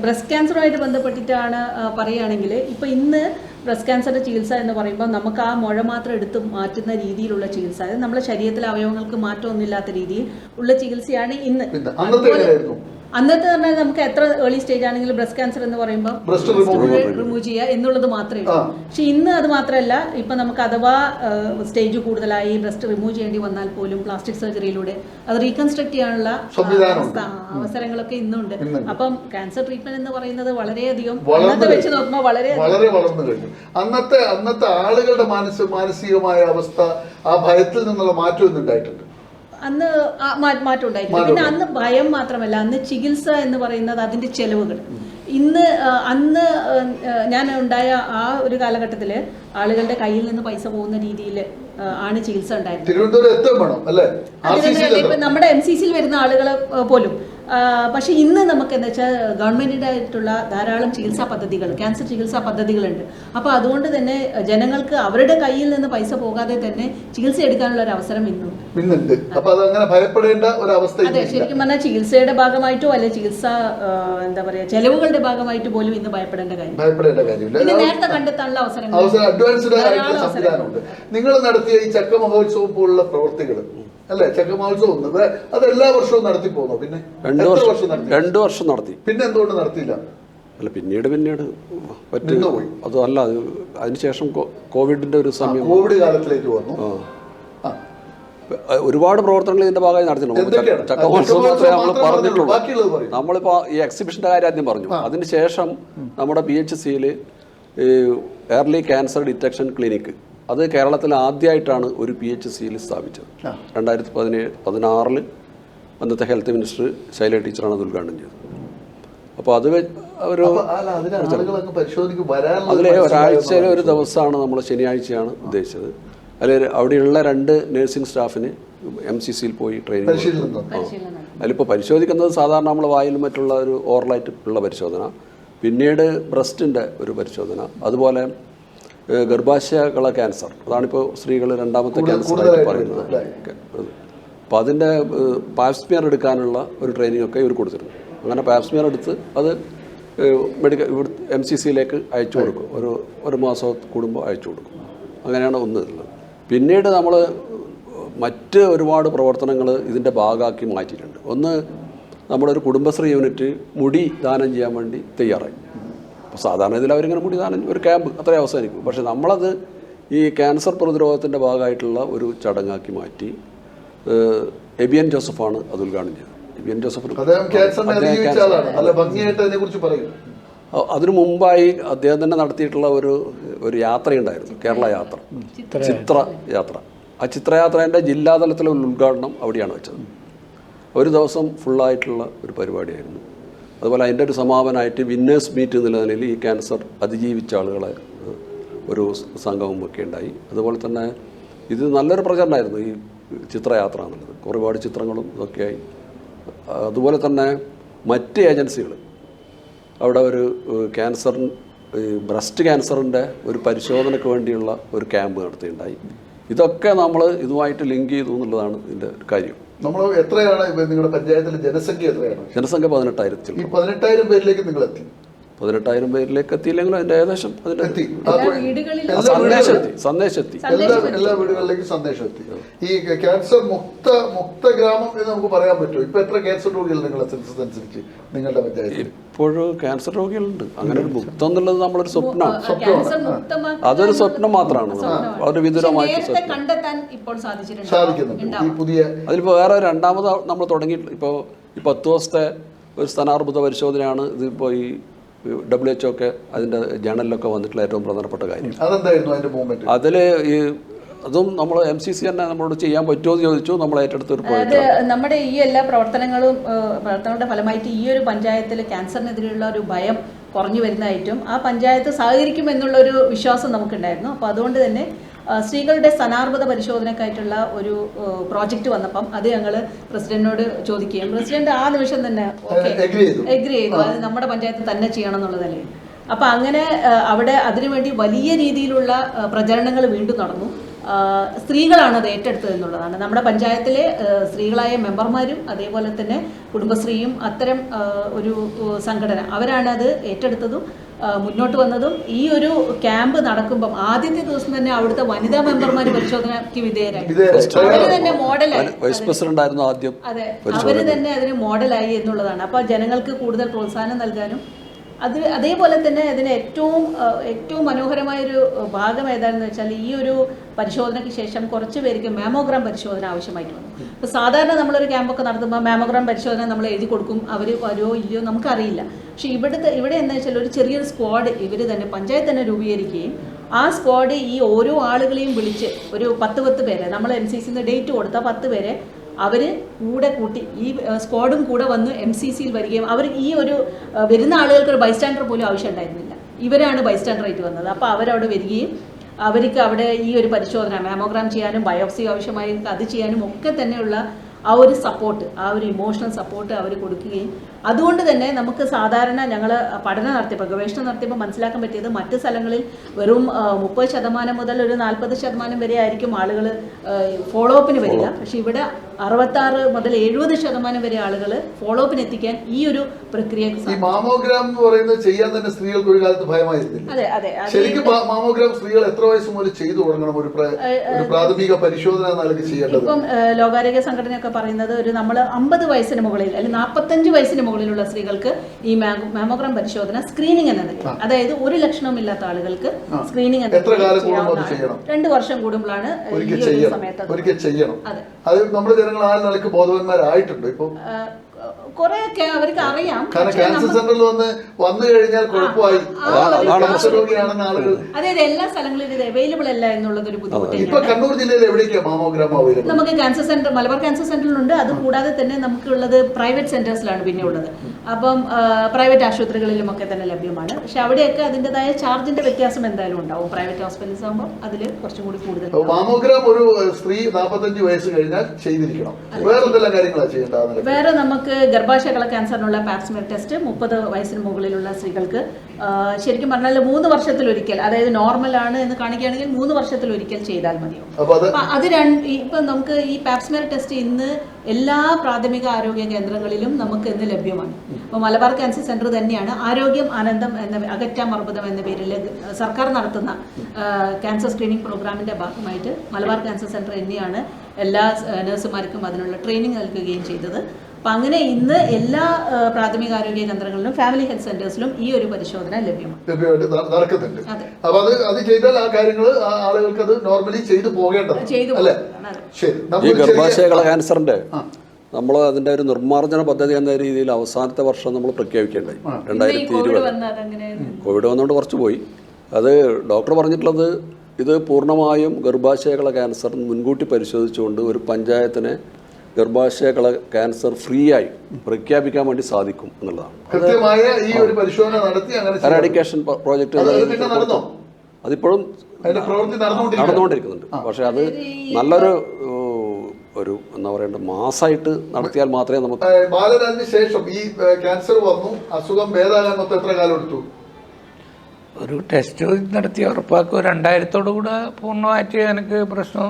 ബ്രസ്റ്റ് ക്യാൻസറുമായിട്ട് ബന്ധപ്പെട്ടിട്ടാണ് പറയുകയാണെങ്കിൽ, ഇപ്പോൾ ഇന്ന് ബ്രസ്റ്റ് ക്യാൻസറിൻ്റെ ചികിത്സ എന്ന് പറയുമ്പോൾ നമുക്ക് ആ മുഴ മാത്രം എടുത്ത് മാറ്റുന്ന രീതിയിലുള്ള ചികിത്സ, അതായത് നമ്മുടെ ശരീരത്തിലെ അവയവങ്ങൾക്ക് മാറ്റമൊന്നുമില്ലാത്ത രീതിയിൽ ഉള്ള ചികിത്സയാണ് ഇന്ന്. അന്നത്തെ പറഞ്ഞാൽ നമുക്ക് എത്ര ഏർലി സ്റ്റേജ് ആണെങ്കിലും ബ്രസ്റ്റ് ക്യാൻസർ എന്ന് പറയുമ്പോൾ റിമൂവ് ചെയ്യുക എന്നുള്ളത് മാത്രമേ ഉള്ളൂ. പക്ഷെ ഇന്ന് അത് മാത്രമല്ല, ഇപ്പം നമുക്ക് അഥവാ സ്റ്റേജ് കൂടുതലായി ബ്രസ്റ്റ് റിമൂവ് ചെയ്യേണ്ടി വന്നാൽ പോലും പ്ലാസ്റ്റിക് സർജറിയിലൂടെ അത് റീകൺസ്ട്രക്ട് ചെയ്യാനുള്ള അവസരങ്ങളൊക്കെ ഇന്നുണ്ട്. അപ്പം ക്യാൻസർ ട്രീറ്റ്മെന്റ് എന്ന് പറയുന്നത് വളരെയധികം അന്നത്തെ വെച്ച് നോക്കുമ്പോൾ വളരെ വളർന്നു കഴിഞ്ഞു. അന്നത്തെ ആളുകളുടെ മാനസികമായ അവസ്ഥ, ആ ഭയത്തിൽ നിന്നുള്ള മാറ്റം ഉണ്ടായിട്ടുണ്ട്. അന്ന് മാറ്റം ഉണ്ടായിട്ടില്ല. പിന്നെ അന്ന് ഭയം മാത്രമല്ല, അന്ന് ചികിത്സ എന്ന് പറയുന്നത് അതിന്റെ ചെലവുകൾ. ഇന്ന് അന്ന് ഞാൻ ഉണ്ടായ ആ ഒരു കാലഘട്ടത്തിൽ ആളുകളുടെ കയ്യിൽ നിന്ന് പൈസ പോകുന്ന രീതിയിൽ ആണ് ചികിത്സ ഉണ്ടായിരുന്നത്. തിരുവനന്തപുരം എത്താൻ വേണം അല്ലേ? ഇപ്പം നമ്മുടെ MCCയിൽ വരുന്ന ആളുകൾ പോലും. പക്ഷേ ഇന്ന് നമുക്ക് എന്താ വെച്ചാൽ ഗവൺമെൻറ്റിൻ്റെ ആയിട്ടുള്ള ധാരാളം ചികിത്സാ പദ്ധതികൾ, ക്യാൻസർ ചികിത്സാ പദ്ധതികളുണ്ട്. അപ്പോൾ അതുകൊണ്ട് തന്നെ ജനങ്ങൾക്ക് അവരുടെ കയ്യിൽ നിന്ന് പൈസ പോകാതെ തന്നെ ചികിത്സ എടുക്കാനുള്ള ഒരു അവസരം ഇന്നുണ്ട്. അപ്പോൾ അത് അങ്ങനെ ഭയപ്പെടേണ്ട ഒരു അവസ്ഥ. അതെ, ശരിക്കും പറഞ്ഞാൽ ചികിത്സയുടെ ഭാഗമായിട്ടോ അല്ലെങ്കിൽ ചികിത്സ എന്താ പറയുക ചെലവുകളുടെ ഭാഗമായിട്ട് പോലും ഇന്ന് ഭയപ്പെടേണ്ട കാര്യമില്ല. നേരത്തെ കണ്ടെത്താനുള്ള അവസരം അഡ്വാൻസ്ഡ് ആയിട്ടുള്ള സംവിധാനമുണ്ട്. നിങ്ങൾ നടത്തിയ ഈ ചക്ക മഹോത്സവം പോലുള്ള പ്രവൃത്തികൾ അല്ലെ? ചക്ക മഹോത്സവം അത് എല്ലാ വർഷവും നടത്തി പോകുന്നു. പിന്നെ 2 വർഷം നടത്തി. പിന്നെ എന്തുകൊണ്ട് നടത്തിയില്ല? അല്ല, പിന്നീട് പറ്റുപോയി. അതല്ല, അതിനുശേഷം കോവിഡിന്റെ ഒരു സമയം, കോവിഡ് കാലത്തിലേക്ക് വന്നു. ഒരുപാട് പ്രവർത്തനങ്ങൾ ഇതിന്റെ ഭാഗമായി നടത്തിയിട്ടുണ്ട്. ചക്ക മഹോത്സവം മാത്രമേ നമ്മൾ പറഞ്ഞിട്ടുള്ളൂ. നമ്മളിപ്പോ ഈ എക്സിബിഷന്റെ കാര്യം ആദ്യം പറഞ്ഞു. അതിനുശേഷം നമ്മുടെ PHCയിൽ എയർലി ക്യാൻസർ ഡിറ്റക്ഷൻ ക്ലിനിക്ക്, അത് കേരളത്തിൽ ആദ്യമായിട്ടാണ് ഒരു PHCയിൽ സ്ഥാപിച്ചത്. 2016 അന്നത്തെ ഹെൽത്ത് മിനിസ്റ്റർ ശൈല ടീച്ചറാണ് അത് ഉദ്ഘാടനം ചെയ്തത്. അപ്പോൾ അത് ഒരു അതിലെ ഒരാഴ്ചയിലെ ഒരു ദിവസമാണ്, നമ്മൾ ശനിയാഴ്ചയാണ് ഉദ്ദേശിച്ചത്. അതിൽ അവിടെയുള്ള 2 നഴ്സിംഗ് സ്റ്റാഫിന് MCCയിൽ പോയി ട്രെയിനിങ്. അതിലിപ്പോൾ പരിശോധിക്കുന്നത് സാധാരണ നമ്മൾ വായിലും മറ്റുള്ള ഒരു ഓറലായിട്ട് ഉള്ള പരിശോധന, പിന്നീട് ബ്രസ്റ്റിൻ്റെ ഒരു പരിശോധന, അതുപോലെ ഗർഭാശയകള ക്യാൻസർ, അതാണിപ്പോൾ സ്ത്രീകൾ 2ാമത്തെ ക്യാൻസറായിട്ട് പറയുന്നത്. അപ്പോൾ അതിൻ്റെ പാപ്സ്മിയർ എടുക്കാനുള്ള ഒരു ട്രെയിനിങ് ഒക്കെ ഇവർ കൊടുത്തിരുന്നു. അങ്ങനെ പാപ്സ്മിയർ എടുത്ത് അത് MCCയിലേക്ക് അയച്ചു കൊടുക്കും. ഒരു മാസം കൂടുമ്പോൾ അയച്ചു കൊടുക്കും. അങ്ങനെയാണ് ഒന്ന് ഉള്ളത്. പിന്നീട് നമ്മൾ മറ്റ് ഒരുപാട് പ്രവർത്തനങ്ങൾ ഇതിൻ്റെ ഭാഗമാക്കി മാറ്റിയിട്ടുണ്ട്. ഒന്ന്, നമ്മുടെ ഒരു കുടുംബശ്രീ യൂണിറ്റ് മുടി ദാനം ചെയ്യാൻ വേണ്ടി തയ്യാറായി. അപ്പോൾ സാധാരണ ഇതിൽ അവരിങ്ങനെ മുടി ദാനം ഒരു ക്യാമ്പ് അത്രേ അവസാനിക്കും. പക്ഷേ നമ്മളത് ഈ ക്യാൻസർ പ്രതിരോധത്തിൻ്റെ ഭാഗമായിട്ടുള്ള ഒരു ചടങ്ങാക്കി മാറ്റി. എബിയൻ ജോസഫാണ് അത് ഉദ്ഘാടനം ചെയ്തത്. എബിയൻ ജോസഫ് അതിനു മുമ്പായി അദ്ദേഹം തന്നെ നടത്തിയിട്ടുള്ള ഒരു യാത്രയുണ്ടായിരുന്നു, കേരള യാത്ര, ചിത്ര യാത്ര. ആ ചിത്രയാത്രേൻ്റെ ജില്ലാതലത്തിലെ ഉദ്ഘാടനം അവിടെയാണ് വെച്ചത്. ഒരു ദിവസം ഫുള്ളായിട്ടുള്ള ഒരു പരിപാടിയായിരുന്നു. അതുപോലെ അതിൻ്റെ ഒരു സമാപനമായിട്ട് വിന്നേഴ്സ് മീറ്റ് എന്നുള്ള നിലയിൽ ഈ ക്യാൻസർ അതിജീവിച്ച ആളുകളെ ഒരു സംഗമം ഒക്കെ ഉണ്ടായി. അതുപോലെ തന്നെ ഇത് നല്ലൊരു പ്രചരണമായിരുന്നു ഈ ചിത്രയാത്ര എന്നുള്ളത്. ഒരുപാട് ചിത്രങ്ങളും ഇതൊക്കെയായി. അതുപോലെ തന്നെ മറ്റ് ഏജൻസികൾ അവിടെ ഒരു ബ്രസ്റ്റ് ക്യാൻസറിൻ്റെ ഒരു പരിശോധനയ്ക്ക് വേണ്ടിയുള്ള ഒരു ക്യാമ്പ് നടത്തിയിട്ടുണ്ടായി. ഇതൊക്കെ നമ്മൾ ഇതുമായിട്ട് ലിങ്ക് ചെയ്തു എന്നുള്ളതാണ് ഇതിൻ്റെ കാര്യം. നമ്മൾ എത്രയാണ് നിങ്ങളുടെ പഞ്ചായത്തിലെ ജനസംഖ്യ എത്രയാണ്? ജനസംഖ്യ 18,000. ഈ 18,000 പേരിലേക്ക് നിങ്ങൾ എത്തി? 18,000 പേരിലേക്ക് എത്തിയില്ലെങ്കിലും അതിൻ്റെ ഏകദേശം സന്ദേശം എത്തി. എല്ലാ വീടുകളിലേക്കും സന്ദേശം എത്തി. ഈ ക്യാൻസർ മുക്ത ഗ്രാമം എന്ന് നമുക്ക് പറയാൻ പറ്റുമോ? ഇപ്പൊ എത്ര ക്യാൻസർ രോഗികൾ നിങ്ങളുടെ സെൻസസ് അനുസരിച്ച് നിങ്ങളുടെ പഞ്ചായത്തിൽ? ഇപ്പോഴും ക്യാൻസർ രോഗികളുണ്ട്. അങ്ങനെ ഒരു മുക്തം എന്നുള്ളത് നമ്മളൊരു സ്വപ്നമാണ്. അതൊരു സ്വപ്നം മാത്രമാണ്. വളരെ വിദൂരമായിട്ട് സാധിക്കുന്നുണ്ട്. ഈ പുതിയ അതിലിപ്പോൾ വേറെ 2ാമത് നമ്മൾ തുടങ്ങിയിട്ട് ഇപ്പോൾ ഈ 10 ദിവസത്തെ ഒരു സ്ഥാനാർബുദ പരിശോധനയാണ്. ഇതിപ്പോൾ ഈ WHO ഒക്കെ അതിൻ്റെ ജേണലിലൊക്കെ വന്നിട്ടുള്ള ഏറ്റവും പ്രധാനപ്പെട്ട കാര്യം. അതെന്തായിരുന്നു അതിന്റെ മൂവ്മെന്റ്? അതിൽ ഈ അതും നമ്മൾ MCC തന്നെ നമ്മളോട് ചെയ്യാൻ പറ്റുമോ എന്ന് ചോദിച്ചു. നമ്മൾ ഏറ്റെടുത്തൊരു നമ്മുടെ ഈ എല്ലാ പ്രവർത്തനങ്ങളുടെ ഫലമായിട്ട് ഈ ഒരു പഞ്ചായത്തിൽ ക്യാൻസറിനെതിരെയുള്ള ഒരു ഭയം കുറഞ്ഞു വരുന്നതായിട്ടും ആ പഞ്ചായത്ത് സഹകരിക്കുമെന്നുള്ളൊരു വിശ്വാസം നമുക്കുണ്ടായിരുന്നു. അപ്പോൾ അതുകൊണ്ട് തന്നെ സ്ത്രീകളുടെ സ്ഥാനാർബുദ പരിശോധനയ്ക്കായിട്ടുള്ള ഒരു പ്രോജക്റ്റ് വന്നപ്പം അത് ഞങ്ങൾ പ്രസിഡന്റിനോട് ചോദിക്കുകയും പ്രസിഡന്റ് ആ നിമിഷം തന്നെ എഗ്രി ചെയ്തു. അത് നമ്മുടെ പഞ്ചായത്ത് തന്നെ ചെയ്യണം എന്നുള്ളതല്ലേ. അപ്പം അങ്ങനെ അവിടെ അതിനുവേണ്ടി വലിയ രീതിയിലുള്ള പ്രചരണങ്ങൾ വീണ്ടും നടന്നു. സ്ത്രീകളാണ് അത് ഏറ്റെടുത്തത് എന്നുള്ളതാണ്. നമ്മുടെ പഞ്ചായത്തിലെ സ്ത്രീകളായ മെമ്പർമാരും അതേപോലെ തന്നെ കുടുംബശ്രീയും അത്തരം ഒരു സംഘടന അവരാണ് അത് ഏറ്റെടുത്തതും മുന്നോട്ട് വന്നതും. ഈ ഒരു ക്യാമ്പ് നടക്കുമ്പം ആദ്യത്തെ ദിവസം തന്നെ അവിടുത്തെ വനിതാ മെമ്പർമാർ പരിശോധനയ്ക്ക് വിധേയരായി. അവര് തന്നെ മോഡലായി. അതെ, അവര് തന്നെ അതിന് മോഡലായി എന്നുള്ളതാണ്. അപ്പോൾ ജനങ്ങൾക്ക് കൂടുതൽ പ്രോത്സാഹനം നൽകാനും അതേപോലെ തന്നെ അതിന് ഏറ്റവും മനോഹരമായൊരു ഭാഗം ഏതാണെന്ന് വെച്ചാൽ ഈ ഒരു പരിശോധനയ്ക്ക് ശേഷം കുറച്ച് പേർക്ക് മാമോഗ്രാം പരിശോധന ആവശ്യമായിട്ട് വന്നു. ഇപ്പോൾ സാധാരണ നമ്മളൊരു ക്യാമ്പൊക്കെ നടത്തുമ്പോൾ മാമോഗ്രാം പരിശോധന നമ്മൾ എഴുതി കൊടുക്കും, അവർ വരുമോ ഇല്ലയോ നമുക്കറിയില്ല. പക്ഷേ ഇവിടെ എന്താ വെച്ചാൽ ഒരു ചെറിയൊരു സ്ക്വാഡ് ഇവർ തന്നെ പഞ്ചായത്ത് തന്നെ രൂപീകരിക്കുകയും ആ സ്ക്വാഡ് ഈ ഓരോ ആളുകളെയും വിളിച്ച് ഒരു 10 പേരെ നമ്മൾ MCCന്ന് ഡേറ്റ് കൊടുത്ത 10 പേരെ അവർ കൂടെ കൂട്ടി ഈ സ്ക്വാഡും കൂടെ വന്ന് MCCയിൽ വരികയും അവർ ഈ ഒരു വരുന്ന ആളുകൾക്ക് ഒരു ബൈസ്റ്റാൻഡർ പോലും ആവശ്യം ഉണ്ടായിരുന്നില്ല. ഇവരാണ് ബൈസ്റ്റാൻഡറായിട്ട് വന്നത്. അപ്പോൾ അവരവിടെ വരികയും അവർക്ക് അവിടെ ഈ ഒരു പരിശോധന മാമോഗ്രാം ചെയ്യാനും ബയോപ്സി ആവശ്യമായി അത് ചെയ്യാനും ഒക്കെ തന്നെയുള്ള ആ ഒരു സപ്പോർട്ട്, ആ ഒരു ഇമോഷണൽ സപ്പോർട്ട് അവർ കൊടുക്കുകയും അതുകൊണ്ട് തന്നെ നമുക്ക് സാധാരണ ഞങ്ങൾ പഠനം നടത്തിയപ്പോൾ ഗവേഷണം നടത്തിയപ്പോൾ മനസ്സിലാക്കാൻ പറ്റിയത് മറ്റ് സ്ഥലങ്ങളിൽ വെറും 30% മുതൽ ഒരു 40% വരെ ആയിരിക്കും ആളുകൾ ഫോളോ അപ്പിന് വരിക. പക്ഷെ ഇവിടെ 66 മുതൽ 70% വരെ ആളുകൾ ഫോളോ അപ്പിന് എത്തിക്കാൻ ഈ ഒരു പ്രക്രിയ. ഈ മാമോഗ്രാം എന്ന് പറയുന്നത് ചെയ്യാൻ തന്നെ സ്ത്രീകൾക്ക് ഒരു കാലത്ത് ഭയമായിരുന്നില്ല. അതെ അതെ. ശരിക്കും മാമോഗ്രാം സ്ത്രീകൾ എത്ര വയസ്സ് മുതൽ ചെയ്തു തുടങ്ങണം ഒരു പ്രാഥമിക പരിശോധന നൽകി ചെയ്യേണ്ടത്? ഇപ്പം ലോകാരോഗ്യ സംഘടനയൊക്കെ പറയുന്നത് ഒരു നമ്മൾ 50 വയസ്സിന് മുകളിൽ അല്ലെങ്കിൽ 45 വയസ്സിന് മുകളിലുള്ള സ്ത്രീകൾക്ക് ഈ മാമോഗ്രാം പരിശോധന സ്ക്രീനിങ് എന്ന നിലയിൽ, അതായത് ഒരു ലക്ഷണവും ഇല്ലാത്ത ആളുകൾക്ക് സ്ക്രീനിങ് എന്ന 2 വർഷം കൂടുമ്പോഴാണ് ഈ ഒരു സമയത്ത് ചെയ്യണം. അത് നമ്മുടെ ജനങ്ങൾ ആ നിലയ്ക്ക് ബോധവാന്മാരായിട്ടുണ്ട് ഇപ്പൊ. കുറെയൊക്കെ അവർക്ക് അറിയാം. ക്യാൻസർ സെന്ററിൽ വന്നു കഴിഞ്ഞാൽ കുഴപ്പമായി രോഗിയാണെന്ന് ആളുകൾ. അതായത് എല്ലാ സ്ഥലങ്ങളിലും ഇത് അവൈലബിൾ അല്ല എന്നുള്ളത് ഒരു ബുദ്ധിമുട്ട്. ഇപ്പൊ കണ്ണൂർ ജില്ലയിൽ എവിടേക്കാണ് മാമോഗ്രാം അവൈലബിൾ? നമുക്ക് ക്യാൻസർ സെന്റർ മലബാർ ക്യാൻസർ സെന്ററിലുണ്ട്. അത് കൂടാതെ തന്നെ നമുക്കുള്ളത് പ്രൈവറ്റ് സെന്റേഴ്സിലാണ് പിന്നെ ഉള്ളത്. അപ്പം പ്രൈവറ്റ് ആശുപത്രികളിലുമൊക്കെ തന്നെ ലഭ്യമാണ്. പക്ഷെ അവിടെയൊക്കെ അതിൻ്റെതായ ചാർജിന്റെ വ്യത്യാസം എന്തായാലും ഉണ്ടാവും. പ്രൈവറ്റ് ഹോസ്പിറ്റൽസ് ആകുമ്പോൾ അതിൽ കുറച്ചും കൂടി കൂടുതൽ. മാമോഗ്രാം ഒരു സ്ത്രീ 45 വയസ്സ് കഴിഞ്ഞാൽ ചെയ്തിരിക്കണം. വേറെ എന്തെല്ലാം കാര്യങ്ങളാണ് ചെയ്യേണ്ടത്? വേറെ നമുക്ക് ഗർഭാശയകള ക്യാൻസറിനുള്ള പാപ്സ്മിയർ ടെസ്റ്റ് 30 വയസ്സിന് മുകളിലുള്ള സ്ത്രീകൾക്ക് ശരിക്കും പറഞ്ഞാൽ 3 വർഷത്തിലൊരിക്കൽ, അതായത് നോർമൽ ആണ് എന്ന് കാണിക്കുകയാണെങ്കിൽ 3 വർഷത്തിലൊരിക്കൽ ചെയ്താൽ മതിയാവും. അത് ഇപ്പം നമുക്ക് ഈ പാപ്സ്മിയർ ടെസ്റ്റ് ഇന്ന് എല്ലാ പ്രാഥമിക ആരോഗ്യ കേന്ദ്രങ്ങളിലും നമുക്ക് ഇന്ന് ലഭ്യമാണ്. അപ്പോൾ മലബാർ ക്യാൻസർ സെന്റർ തന്നെയാണ് ആരോഗ്യം ആനന്ദം അകറ്റാം അർബുദം എന്ന പേരിൽ സർക്കാർ നടത്തുന്ന ക്യാൻസർ സ്ക്രീനിങ് പ്രോഗ്രാമിന്റെ ഭാഗമായിട്ട് മലബാർ ക്യാൻസർ സെന്റർ തന്നെയാണ് എല്ലാ നഴ്സുമാർക്കും അതിനുള്ള ട്രെയിനിങ് നൽകുകയും ചെയ്തത്. അപ്പം അങ്ങനെ ഇന്ന് എല്ലാ പ്രാഥമിക ആരോഗ്യ കേന്ദ്രങ്ങളിലും ഫാമിലി ഹെൽത്ത് സെന്റേഴ്സിലും ഈ ഒരു പരിശോധന ലഭ്യമായിട്ട് നടക്കുന്നുണ്ട്. അപ്പൊ അത് ചെയ്താൽ ആ കാര്യങ്ങൾ ആളുകൾക്ക് അത് നോർമലി ചെയ്തു പോകേണ്ടത്. ഈ ഗർഭാശയകള ക്യാൻസറിന്റെ നമ്മൾ അതിന്റെ ഒരു നിർമ്മാർജ്ജന പദ്ധതി എന്ന രീതിയിൽ അവസാനത്തെ വർഷം നമ്മൾ പ്രഖ്യാപിക്കേണ്ടായി. 2020 കോവിഡ് വന്നുകൊണ്ട് കുറച്ച് പോയി. അത് ഡോക്ടർ പറഞ്ഞിട്ടുള്ളത് ഇത് പൂർണ്ണമായും ഗർഭാശയകള ക്യാൻസർ മുൻകൂട്ടി പരിശോധിച്ചുകൊണ്ട് ഒരു പഞ്ചായത്തിനെ ഗർഭാശയകള ക്യാൻസർ ഫ്രീ ആയി പ്രഖ്യാപിക്കാൻ വേണ്ടി സാധിക്കും എന്നുള്ളതാണ്. കൃത്യമായ ഈ ഒരു പരിശോധന നടത്തി എറാഡിക്കേഷൻ പ്രോജക്റ്റ് അതിപ്പോഴും നടന്നുകൊണ്ടിരിക്കുന്നുണ്ട്. പക്ഷെ അത് നല്ലൊരു എന്താ പറയണ്ട മാസമായിട്ട് നടത്തിയാൽ മാത്രമേ നമുക്ക്. ബാലരാജിന് ശേഷം ഈ ക്യാൻസർ വന്നു, അസുഖം ഭേദമാകാൻ മൊത്തം എത്ര കാലം എടുത്തു? ഒരു ടെസ്റ്റ് നടത്തി ഉറപ്പാക്കും 2000 കൂടെ പൂർണ്ണമായിട്ട് എനിക്ക് പ്രശ്നം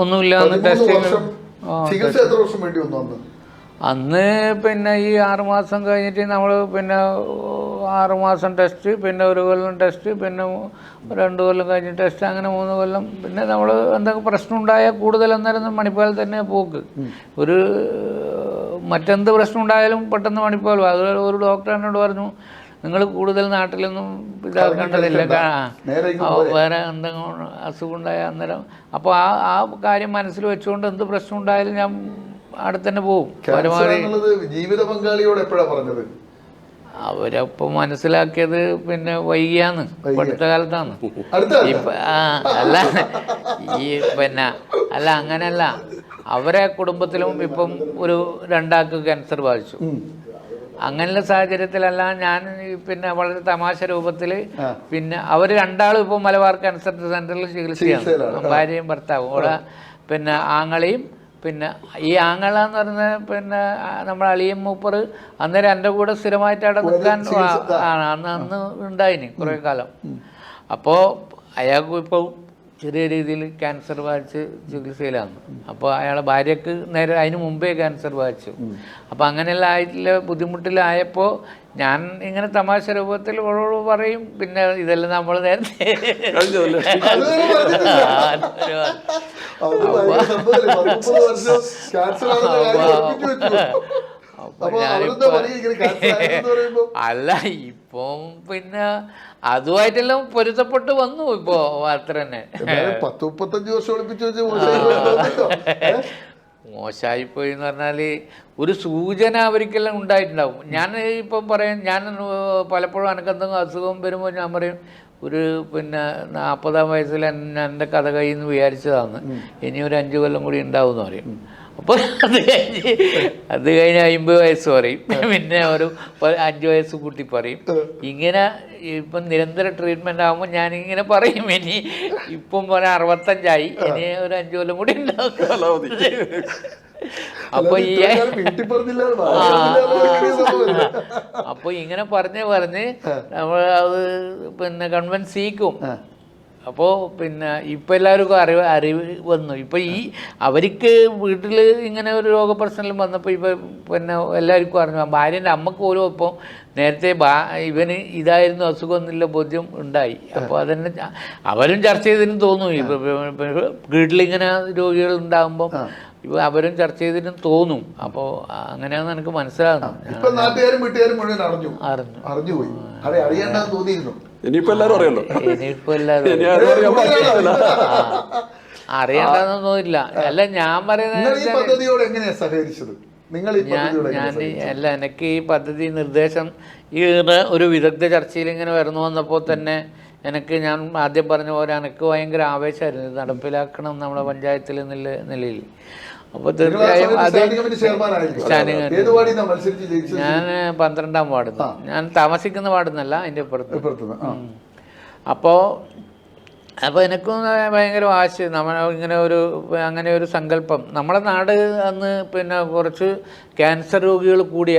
ഒന്നുമില്ല. ടെസ്റ്റ് ചികിത്സ എത്ര വർഷം വേണ്ടി വന്നു അന്ന്? പിന്നെ ഈ 6 മാസം കഴിഞ്ഞിട്ട് നമ്മൾ പിന്നെ 6 മാസം ടെസ്റ്റ്, പിന്നെ 1 കൊല്ലം ടെസ്റ്റ്, പിന്നെ 2 കൊല്ലം കഴിഞ്ഞ് ടെസ്റ്റ്, അങ്ങനെ 3 കൊല്ലം. പിന്നെ നമ്മൾ എന്തൊക്കെ പ്രശ്നം ഉണ്ടായാൽ കൂടുതൽ അന്നേരം മണിപ്പാൽ തന്നെ പോക്ക്. ഒരു മറ്റെന്ത് പ്രശ്നം ഉണ്ടായാലും പെട്ടെന്ന് മണിപ്പാൽ. അത് ഒരു ഡോക്ടർ എന്നോട് പറഞ്ഞു, നിങ്ങൾ കൂടുതൽ നാട്ടിലൊന്നും ഇതാക്കേണ്ടതില്ല, വേറെ എന്തെങ്കിലും അസുഖം ഉണ്ടായാൽ അന്നേരം. അപ്പോൾ ആ കാര്യം മനസ്സിൽ വെച്ചുകൊണ്ട് എന്ത് പ്രശ്നം ഉണ്ടായാലും ഞാൻ അവിടെ തന്നെ പോകും. ജീവിത പങ്കാളിയോട് എപ്പോഴാണ് പറഞ്ഞത്? അവരപ്പം മനസ്സിലാക്കിയത് പിന്നെ വൈകിയാന്ന്, അടുത്ത കാലത്താണ്. അല്ല അല്ല അങ്ങനെയല്ല, അവരെ കുടുംബത്തിലും ഇപ്പം ഒരു 2 ആൾക്ക് ക്യാൻസർ ബാധിച്ചു. അങ്ങനെയുള്ള സാഹചര്യത്തിലല്ല ഞാൻ പിന്നെ വളരെ തമാശ രൂപത്തിൽ പിന്നെ അവർ 2 ആളും ഇപ്പോൾ മലബാർ ക്യാൻസർ സെന്ററിൽ ചികിത്സയാണ്. ഭാര്യയും ഭർത്താവും. അവിടെ പിന്നെ ആങ്ങളെയും, പിന്നെ ഈ ആങ്ങള എന്ന് പറഞ്ഞ പിന്നെ നമ്മുടെ അളിയൻ മൂപ്പർ അന്നേരം എൻ്റെ കൂടെ സ്ഥിരമായിട്ട് അവിടെ നിൽക്കാൻ അന്ന് ഉണ്ടായിന് കുറേ കാലം. അപ്പോൾ അയാൾക്കും ഇപ്പോൾ ചെറിയ രീതിയിൽ ക്യാൻസർ ബാധിച്ച് ചികിത്സയിലാണ്. അപ്പോൾ അയാളെ ഭാര്യക്ക് നേരെ അതിന് മുമ്പേ ക്യാൻസർ ബാധിച്ചു. അപ്പോൾ അങ്ങനെയുള്ള ആയിട്ടുള്ള ബുദ്ധിമുട്ടിലായപ്പോൾ ഞാൻ ഇങ്ങനെ തമാശ രൂപത്തിൽ ഓളോട് പറയും, പിന്നെ ഇതെല്ലാം നമ്മൾ നേരത്തെ അല്ല ഇപ്പം പിന്നെ അതുമായിട്ടെല്ലാം പൊരുത്തപ്പെട്ട് വന്നു. ഇപ്പോ അത്ര തന്നെ 10-35 വർഷം ഒളിപ്പിച്ചു മോശമായിപ്പോയി എന്ന് പറഞ്ഞാൽ ഒരു സൂചന അവർക്കെല്ലാം ഉണ്ടായിട്ടുണ്ടാവും. ഞാൻ ഇപ്പം പറയാം, ഞാൻ പലപ്പോഴും എനിക്കെന്തെങ്കിലും അസുഖം വരുമ്പോൾ ഞാൻ പറയും, ഒരു പിന്നെ 40-ആം വയസ്സിൽ എൻ്റെ കഥ കഴിയുമെന്ന് വിചാരിച്ചതാണ്, ഇനി ഒരു 5 കൊല്ലം കൂടി ഉണ്ടാവും എന്ന് പറയും. അപ്പോൾ അത് കഴിഞ്ഞ് 50 വയസ്സ് പറയും, പിന്നെ ഒരു 5 വയസ്സ് കൂട്ടി പറയും. ഇങ്ങനെ ഇപ്പം നിരന്തര ട്രീറ്റ്മെൻ്റ് ആകുമ്പോൾ ഞാനിങ്ങനെ പറയും, ഇനി ഇപ്പം പറഞ്ഞാൽ 65ആയി, ഇനി ഒരു 5 കൊല്ലം കൂടി ഉണ്ടാവും. അപ്പൊ ഇങ്ങനെ പറഞ്ഞ് നമ്മൾ അത് പിന്നെ കൺവിൻസ് ചെയ്യിക്കും. അപ്പോൾ പിന്നെ ഇപ്പം എല്ലാവർക്കും അറിവ് വന്നു. ഇപ്പം അവർക്ക് വീട്ടിൽ ഇങ്ങനെ ഒരു രോഗപ്രശ്നം വന്നപ്പോൾ ഇപ്പം പിന്നെ എല്ലാവർക്കും അറിഞ്ഞു. ഭാര്യൻ്റെ അമ്മക്ക് പോലും ഇപ്പോൾ നേരത്തെ ഇവന് ഇതായിരുന്നു അസുഖമൊന്നുമില്ല ബോധ്യം ഉണ്ടായി. അപ്പോൾ അതന്നെ അവരും ചർച്ച ചെയ്തതിന് തോന്നും. ഇപ്പം വീട്ടിലിങ്ങനെ രോഗികൾ ഉണ്ടാകുമ്പം അവരും ചർച്ച ചെയ്തിട്ടും തോന്നും. അപ്പോൾ അങ്ങനെയാണെന്ന് എനിക്ക് മനസ്സിലാകുന്നു. നാട്ടുകാരും വീട്ടുകാരും മുഴുവൻ അറിഞ്ഞുപോയി. അറിയാണ്ടെന്ന് തോന്നിയിരുന്നു. ഇനിയിപ്പോ എല്ലാരും അറിയല്ലോ. ഇനിയിപ്പോ എല്ലാരും അറിയണ്ടെന്നൊന്നുമില്ല. അല്ല ഞാൻ പറയുന്നത് എനിക്ക് ഈ പദ്ധതി നിർദ്ദേശം ഈ ഒരു വിദഗ്ധ ചർച്ചയിൽ ഇങ്ങനെ വരുന്നു വന്നപ്പോൾ തന്നെ ഞാൻ ആദ്യം പറഞ്ഞ പോലെ എനിക്ക് ഭയങ്കര ആവേശമായിരുന്നു ഇത് നടപ്പിലാക്കണം നമ്മുടെ പഞ്ചായത്തിൽ എന്നുള്ള നിലയിൽ. അപ്പോൾ തീർച്ചയായും അത് ഞാൻ 12ാം വാർഡിൽ നിന്ന്, ഞാൻ താമസിക്കുന്ന വാർഡിൽ നിന്നല്ല, അതിൻ്റെ അപ്പുറത്ത്. അപ്പോൾ എനിക്കും ഭയങ്കര വാശി. അങ്ങനെ ഒരു സങ്കല്പം. നമ്മുടെ നാട് അന്ന് പിന്നെ കുറച്ച് ക്യാൻസർ രോഗികൾ കൂടിയ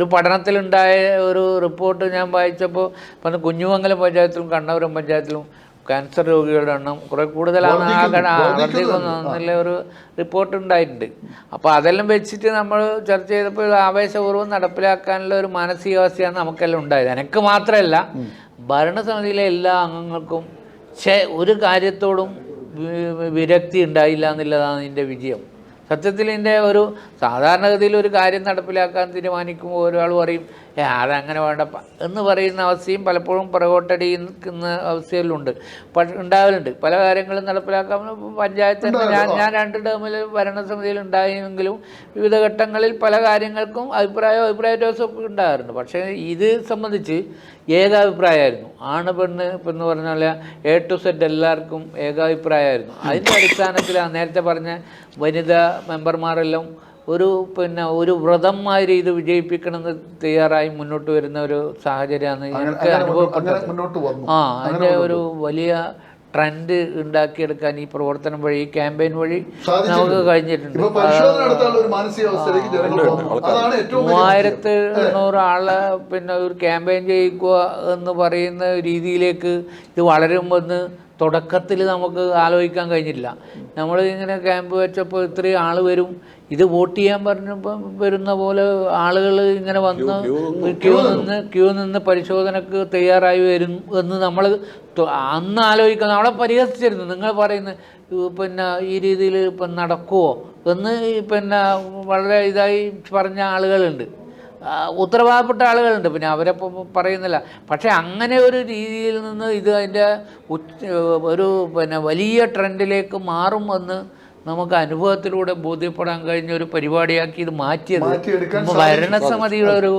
ഒരു പഠനത്തിലുണ്ടായ ഒരു റിപ്പോർട്ട് ഞാൻ വായിച്ചപ്പോൾ ഇപ്പം കുഞ്ഞുമംഗലം പഞ്ചായത്തിലും കണ്ണപുരം പഞ്ചായത്തിലും ക്യാൻസർ രോഗികളുടെ എണ്ണം കുറെ കൂടുതലാണ് വർദ്ധിക്കുന്നുള്ള ഒരു റിപ്പോർട്ട് ഉണ്ടായിട്ടുണ്ട്. അപ്പോൾ അതെല്ലാം വെച്ചിട്ട് നമ്മൾ ചർച്ച ചെയ്തപ്പോൾ ആവേശപൂർവ്വം നടപ്പിലാക്കാനുള്ള ഒരു മാനസികാവസ്ഥയാണ് നമുക്കെല്ലാം ഉണ്ടായത്. എനിക്ക് മാത്രമല്ല, ഭരണസമിതിയിലെ എല്ലാ അംഗങ്ങൾക്കും ഒരു കാര്യത്തോടും വിരക്തി ഉണ്ടായില്ല എന്നുള്ളതാണ് ഇതിൻ്റെ വിജയം. സത്യത്തിൽ ഇതിൻ്റെ ഒരു സാധാരണഗതിയിൽ ഒരു കാര്യം നടപ്പിലാക്കാൻ തീരുമാനിക്കുമ്പോൾ ഒരാൾ പറയും അതങ്ങനെ വേണ്ടപ്പ എന്ന് പറയുന്ന അവസ്ഥയും പലപ്പോഴും പുറകോട്ടടിക്കുന്ന അവസ്ഥയിലുണ്ട്, ഉണ്ടാവലുണ്ട്. പല കാര്യങ്ങളും നടപ്പിലാക്കാൻ പഞ്ചായത്ത് ഞാൻ 2 ടേമിൽ ഭരണസമിതിയിൽ ഉണ്ടായെങ്കിലും വിവിധ ഘട്ടങ്ങളിൽ പല കാര്യങ്ങൾക്കും അഭിപ്രായ വ്യത്യാസമൊക്കെ ഉണ്ടാകാറുണ്ട്. പക്ഷേ ഇത് സംബന്ധിച്ച് ഏകാഭിപ്രായമായിരുന്നു. ആണ് പെണ്ണ് എന്ന് പറഞ്ഞാൽ A to Z എല്ലാവർക്കും ഏകാഭിപ്രായമായിരുന്നു. അതിൻ്റെ അടിസ്ഥാനത്തിലാണ് നേരത്തെ പറഞ്ഞ വനിതാ മെമ്പർമാരെല്ലാം ഒരു വ്രതം മാതിരി ഇത് വിജയിപ്പിക്കണമെന്ന് തയ്യാറായി മുന്നോട്ട് വരുന്ന ഒരു സാഹചര്യമാണ് എനിക്ക് അനുഭവപ്പെട്ടത്. അതിൻ്റെ ഒരു വലിയ ട്രെൻഡ് ഉണ്ടാക്കിയെടുക്കാൻ ഈ പ്രവർത്തനം വഴി, ഈ ക്യാമ്പയിൻ വഴി നമുക്ക് കഴിഞ്ഞിട്ടുണ്ട്. 3800 ആളെ ഒരു ക്യാമ്പയിൻ ചെയ്യിക്കുക എന്ന് പറയുന്ന രീതിയിലേക്ക് ഇത് വളരുമെന്ന് തുടക്കത്തിൽ നമുക്ക് ആലോചിക്കാൻ കഴിഞ്ഞില്ല. നമ്മൾ ഇങ്ങനെ ക്യാമ്പ് വെച്ചപ്പോൾ ഇത്രയും ആൾ വരും, ഇത് വോട്ട് ചെയ്യാൻ പറഞ്ഞപ്പോൾ വരുന്ന പോലെ ആളുകൾ ഇങ്ങനെ വന്ന് ക്യൂ നിന്ന് പരിശോധനക്ക് തയ്യാറായി വരും എന്ന് നമ്മൾ അന്ന് ആലോചിക്കണം. നമ്മളെ പരിഹസിച്ചിരുന്നു. നിങ്ങൾ പറയുന്ന ഈ രീതിയിൽ നടക്കുമോ എന്ന് വളരെ ഇതായി പറഞ്ഞ ആളുകളുണ്ട്, ഉത്തരവാദപ്പെട്ട ആളുകളുണ്ട്. അവരെ പറയുന്നില്ല. പക്ഷേ അങ്ങനെ ഒരു രീതിയിൽ നിന്ന് ഇത് അതിൻ്റെ ഒരു വലിയ ട്രെൻഡിലേക്ക് മാറുമെന്ന് നമുക്ക് അനുഭവത്തിലൂടെ ബോധ്യപ്പെടാൻ കഴിഞ്ഞ ഒരു പരിപാടിയാക്കി ഇത് മാറ്റിയത് ഭരണസമിതിയുടെ ഒരു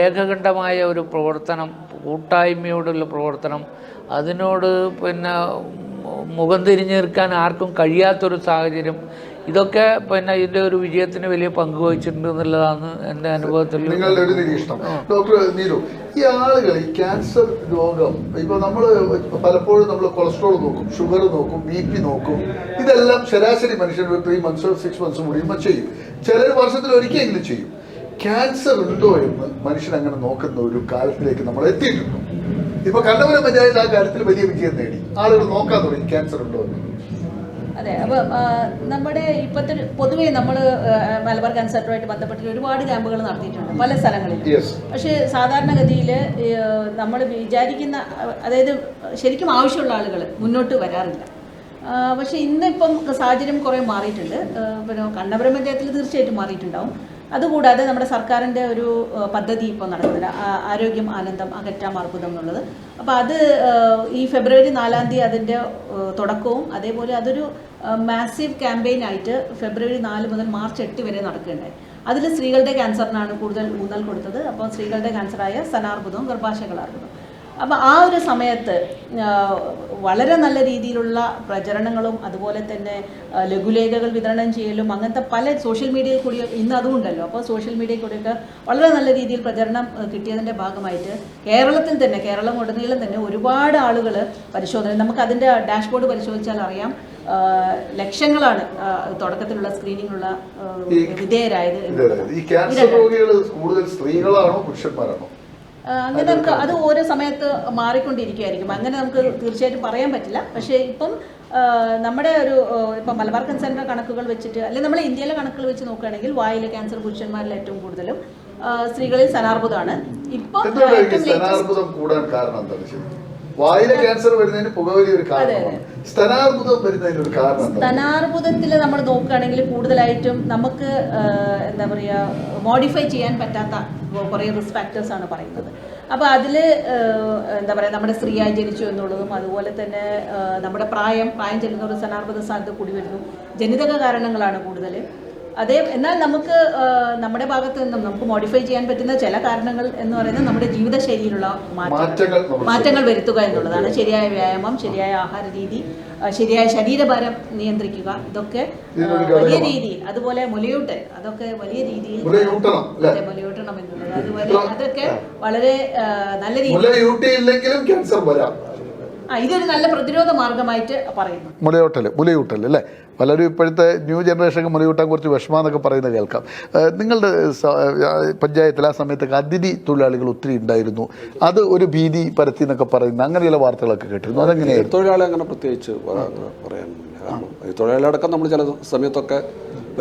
ഏകകണ്ഠമായ ഒരു പ്രവർത്തനം, കൂട്ടായ്മയോടുള്ള പ്രവർത്തനം, അതിനോട് മുഖം തിരിഞ്ഞു നിൽക്കാൻ ആർക്കും കഴിയാത്തൊരു സാഹചര്യം, ഇതൊക്കെ ഇതിൻ്റെ ഒരു വിജയത്തിന് വലിയ പങ്ക് വഹിച്ചിട്ടുണ്ട് എന്നുള്ളതാണ് എൻ്റെ അനുഭവത്തിൽ. നിങ്ങളുടെ ഒരു നിരീക്ഷണം. ഡോക്ടർ നീരു, ഈ ആളുകൾ ഈ ക്യാൻസർ രോഗം ഇപ്പോൾ നമ്മൾ പലപ്പോഴും നമ്മൾ കൊളസ്ട്രോൾ നോക്കും, ഷുഗർ നോക്കും, BP നോക്കും, ഇതെല്ലാം ശരാശരി മനുഷ്യൻ 3 months 6 months മുടിയുമ്പോൾ ചെയ്യും. ചിലർ വർഷത്തിൽ ഒരിക്കലെങ്കിലും ചെയ്യും. ക്യാൻസർ ഉണ്ടോ എന്ന് മനുഷ്യൻ അങ്ങനെ നോക്കുന്ന ഒരു കാലത്തിലേക്ക് നമ്മൾ എത്തിയിട്ടുണ്ട്. ഇപ്പൊ കണ്ണപുരം പഞ്ചായത്ത് ആ കാര്യത്തിൽ വലിയ വിജയം നേടി. ആളുകൾ നോക്കാൻ തുടങ്ങി ക്യാൻസർ ഉണ്ടോ എന്ന്. അതെ. അപ്പോൾ നമ്മുടെ ഇപ്പോഴത്തെ പൊതുവേ നമ്മൾ മലബാർ ക്യാൻസറുമായിട്ട് ബന്ധപ്പെട്ട് ഒരുപാട് ക്യാമ്പുകൾ നടത്തിയിട്ടുണ്ട് പല സ്ഥലങ്ങളിൽ. പക്ഷേ സാധാരണഗതിയിൽ നമ്മൾ വിചാരിക്കുന്ന, അതായത് ശരിക്കും ആവശ്യമുള്ള ആളുകൾ മുന്നോട്ട് വരാറില്ല. പക്ഷേ ഇന്നിപ്പം സാഹചര്യം കുറേ മാറിയിട്ടുണ്ട്. കണ്ണപുരം പഞ്ചായത്തിൽ തീർച്ചയായിട്ടും മാറിയിട്ടുണ്ടാവും. അതുകൂടാതെ നമ്മുടെ സർക്കാരിൻ്റെ ഒരു പദ്ധതി ഇപ്പോൾ നടക്കുന്നില്ല, ആരോഗ്യം ആനന്ദം അകറ്റാം അർബുദം എന്നുള്ളത്. അപ്പോൾ അത് ഈ ഫെബ്രുവരി 4-ാം തീയതി അതിൻ്റെ തുടക്കവും, അതേപോലെ അതൊരു മാസീവ് ക്യാമ്പയിനായിട്ട് ഫെബ്രുവരി 4 മുതൽ മാർച്ച് 8 വരെ നടക്കുകയുണ്ടായി. അതിൽ സ്ത്രീകളുടെ ക്യാൻസറിനാണ് കൂടുതൽ ഊന്നൽ കൊടുത്തത്. അപ്പോൾ സ്ത്രീകളുടെ ക്യാൻസറായ സ്തനാർബുദവും ഗർഭാശയകളാർബുദവും. അപ്പോൾ ആ ഒരു സമയത്ത് വളരെ നല്ല രീതിയിലുള്ള പ്രചരണങ്ങളും അതുപോലെ തന്നെ ലഘുലേഖകൾ വിതരണം ചെയ്യലും അങ്ങനത്തെ പല സോഷ്യൽ മീഡിയയിൽ കൂടി ഇന്ന് അതുകൊണ്ടല്ലോ. അപ്പോൾ സോഷ്യൽ മീഡിയയിൽ കൂടിയൊക്കെ വളരെ നല്ല രീതിയിൽ പ്രചരണം കിട്ടിയതിൻ്റെ ഭാഗമായിട്ട് കേരളത്തിൽ തന്നെ, കേരളം ഉടനീളം തന്നെ ഒരുപാട് ആളുകൾ പരിശോധന, നമുക്ക് അതിൻ്റെ ഡാഷ്ബോർഡ് പരിശോധിച്ചാൽ അറിയാം, ലക്ഷങ്ങളാണ് തുടക്കത്തിലുള്ള സ്ക്രീനിങ്ങിനുള്ള വിധേയരായത്. ഈ ക്യാൻസർ രോഗികൾ കൂടുതൽ സ്ത്രീകളാണോ പുരുഷന്മാരാണോ? അങ്ങനെ നമുക്ക് അത് ഓരോ സമയത്ത് മാറിക്കൊണ്ടിരിക്കുകയായിരിക്കും. അങ്ങനെ നമുക്ക് തീർച്ചയായിട്ടും പറയാൻ പറ്റില്ല. പക്ഷേ ഇപ്പം നമ്മുടെ ഒരു ഇപ്പം മലബാർ കൺസേണിൻ്റെ കണക്കുകൾ വെച്ചിട്ട്, അല്ലെങ്കിൽ നമ്മൾ ഇന്ത്യയിലെ കണക്കുകൾ വെച്ച് നോക്കുകയാണെങ്കിൽ വായിലെ ക്യാൻസർ പുരുഷന്മാരിൽ ഏറ്റവും കൂടുതലും, സ്ത്രീകളിൽ സ്തനാർബുദമാണ്. ഇപ്പം സ്തനാർബുദം കൂടാൻ കാരണം എന്താണ്? വായിലെ ക്യാൻസർ വരുന്നതിന് പുകവലി ഒരു കാരണമാണ്. സ്തനാർബുദം വരുന്നതിന് ഒരു കാരണം. സ്തനാർബുദത്തിൽ നമ്മൾ നോക്കുകയാണെങ്കിൽ കൂടുതലായിട്ടും നമുക്ക് എന്താ പറയുക, മോഡിഫൈ ചെയ്യാൻ പറ്റാത്ത കുറേ റിസ്ക് ഫാക്ടേഴ്സ് ആണ് പറയുന്നത്. അപ്പോൾ അതിൽ എന്താ പറയുക, നമ്മുടെ സ്ത്രീയായി ജനിച്ചു എന്നുള്ളതും അതുപോലെ തന്നെ നമ്മുടെ പ്രായം ചെല്ലുന്ന ഒരു സ്തനാർബുദ സാധ്യത കൂടി വരുന്നു. ജനിതക കാരണങ്ങളാണ് കൂടുതൽ. എന്നാൽ നമുക്ക് നമ്മുടെ ഭാഗത്ത് നിന്നും നമുക്ക് മോഡിഫൈ ചെയ്യാൻ പറ്റുന്ന ചില കാരണങ്ങൾ എന്ന് പറയുന്നത് നമ്മുടെ ജീവിതശൈലിയിലുള്ള മാറ്റങ്ങൾ വരുത്തുക എന്നുള്ളതാണ്. ശരിയായ വ്യായാമം, ശരിയായ ആഹാര രീതി, ശരിയായ ശരീരഭാരം നിയന്ത്രിക്കുക, ഇതൊക്കെ വലിയ രീതിയിൽ, അതുപോലെ മുലയൂട്ട്, അതൊക്കെ വലിയ രീതിയിൽ മുലയൂട്ടണം എന്നുള്ളത്, അതുപോലെ അതൊക്കെ വളരെ നല്ല രീതിയിൽ ഇതൊരു നല്ല പ്രതിരോധ മാർഗമായിട്ട് പറയുന്നു. മുലയൂട്ടൽ അല്ലേ? പലരും ഇപ്പോഴത്തെ ന്യൂ ജനറേഷൻ മുലയൂട്ടാൻ കുറച്ച് വിഷമാന്നൊക്കെ പറയുന്നത് കേൾക്കാം. നിങ്ങളുടെ പഞ്ചായത്തിൽ ആ സമയത്തൊക്കെ അതിഥി തൊഴിലാളികൾ ഒത്തിരി ഉണ്ടായിരുന്നു, അത് ഒരു ഭീതി പരത്തി എന്നൊക്കെ പറയുന്ന അങ്ങനെയുള്ള വാർത്തകളൊക്കെ കേട്ടിരുന്നു. അതെങ്ങനെയാണ്? തൊഴിലാളി അങ്ങനെ പ്രത്യേകിച്ച് പറയാനില്ല. കാരണം തൊഴിലാളികളടക്കം നമ്മൾ ചില സമയത്തൊക്കെ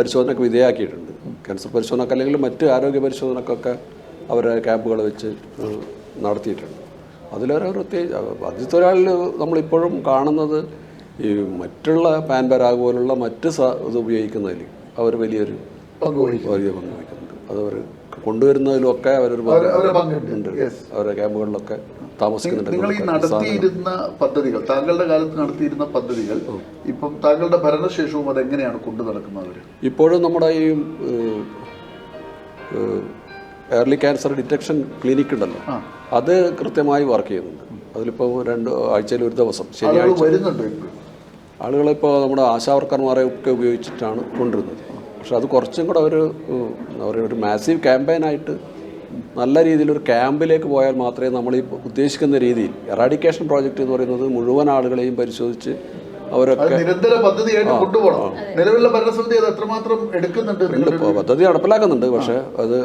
പരിശോധനയ്ക്ക് വിധേയമാക്കിയിട്ടുണ്ട്. ക്യാൻസർ പരിശോധനക്ക് അല്ലെങ്കിൽ മറ്റ് ആരോഗ്യ പരിശോധനക്കൊക്കെ അവരെ ക്യാമ്പുകൾ വെച്ച് നടത്തിയിട്ടുണ്ട്. അതിലൊരു പ്രത്യേകിച്ച് അതിഥിത്തൊഴിലാളിൽ നമ്മളിപ്പോഴും കാണുന്നത് ഈ മറ്റുള്ള പാൻപരാഗ് പോലുള്ള മറ്റ് ഇത് ഉപയോഗിക്കുന്നതിൽ അവർ വലിയൊരു പങ്ക് വഹിക്കുന്നുണ്ട്. അതവർ കൊണ്ടുവരുന്നതിലൊക്കെ അവരൊരു പങ്കുണ്ട്. അവരുടെ ക്യാമ്പുകളിലൊക്കെ താമസിക്കുന്നുണ്ട്. നിങ്ങൾ ഈ നടത്തിയിരുന്ന പദ്ധതികൾ, താങ്കളുടെ കാലത്ത് നടത്തിയിരുന്ന പദ്ധതികൾ ഇപ്പം താങ്കളുടെ ഭരണശേഷവും അതെങ്ങനെയാണ് കൊണ്ടു നടക്കുന്നത്? ഇപ്പോഴും നമ്മുടെ ഈ ഏർലി ക്യാൻസർ ഡിറ്റക്ഷൻ ക്ലിനിക് ഉണ്ടല്ലോ, അത് കൃത്യമായി വർക്ക് ചെയ്യുന്നുണ്ട്. അതിലിപ്പോൾ 2 ആഴ്ചയിൽ ഒരു ദിവസം ശനിയാഴ്ച വരുന്നുണ്ട്. ആളുകളിപ്പോൾ നമ്മുടെ ആശാവർക്കർമാരെ ഒക്കെ ഉപയോഗിച്ചിട്ടാണ് കൊണ്ടുവരുന്നത്. പക്ഷെ അത് കുറച്ചും കൂടെ ഒരു മാസീവ് ക്യാമ്പയിനായിട്ട് നല്ല രീതിയിലൊരു ക്യാമ്പിലേക്ക് പോയാൽ മാത്രമേ നമ്മൾ ഈ ഉദ്ദേശിക്കുന്ന രീതിയിൽ എറാഡിക്കേഷൻ പ്രോജക്റ്റ് എന്ന് പറയുന്നത് മുഴുവൻ ആളുകളെയും പരിശോധിച്ച് അവരൊക്കെ നിരന്തര പദ്ധതിയായിട്ട് കൊണ്ടുപോകണം. നിലവിലുള്ള ഭരണസമിതി അത് എത്രമാത്രം എടുക്കുന്നുണ്ട്? പദ്ധതി നടപ്പിലാക്കുന്നുണ്ട്. പക്ഷെ അത്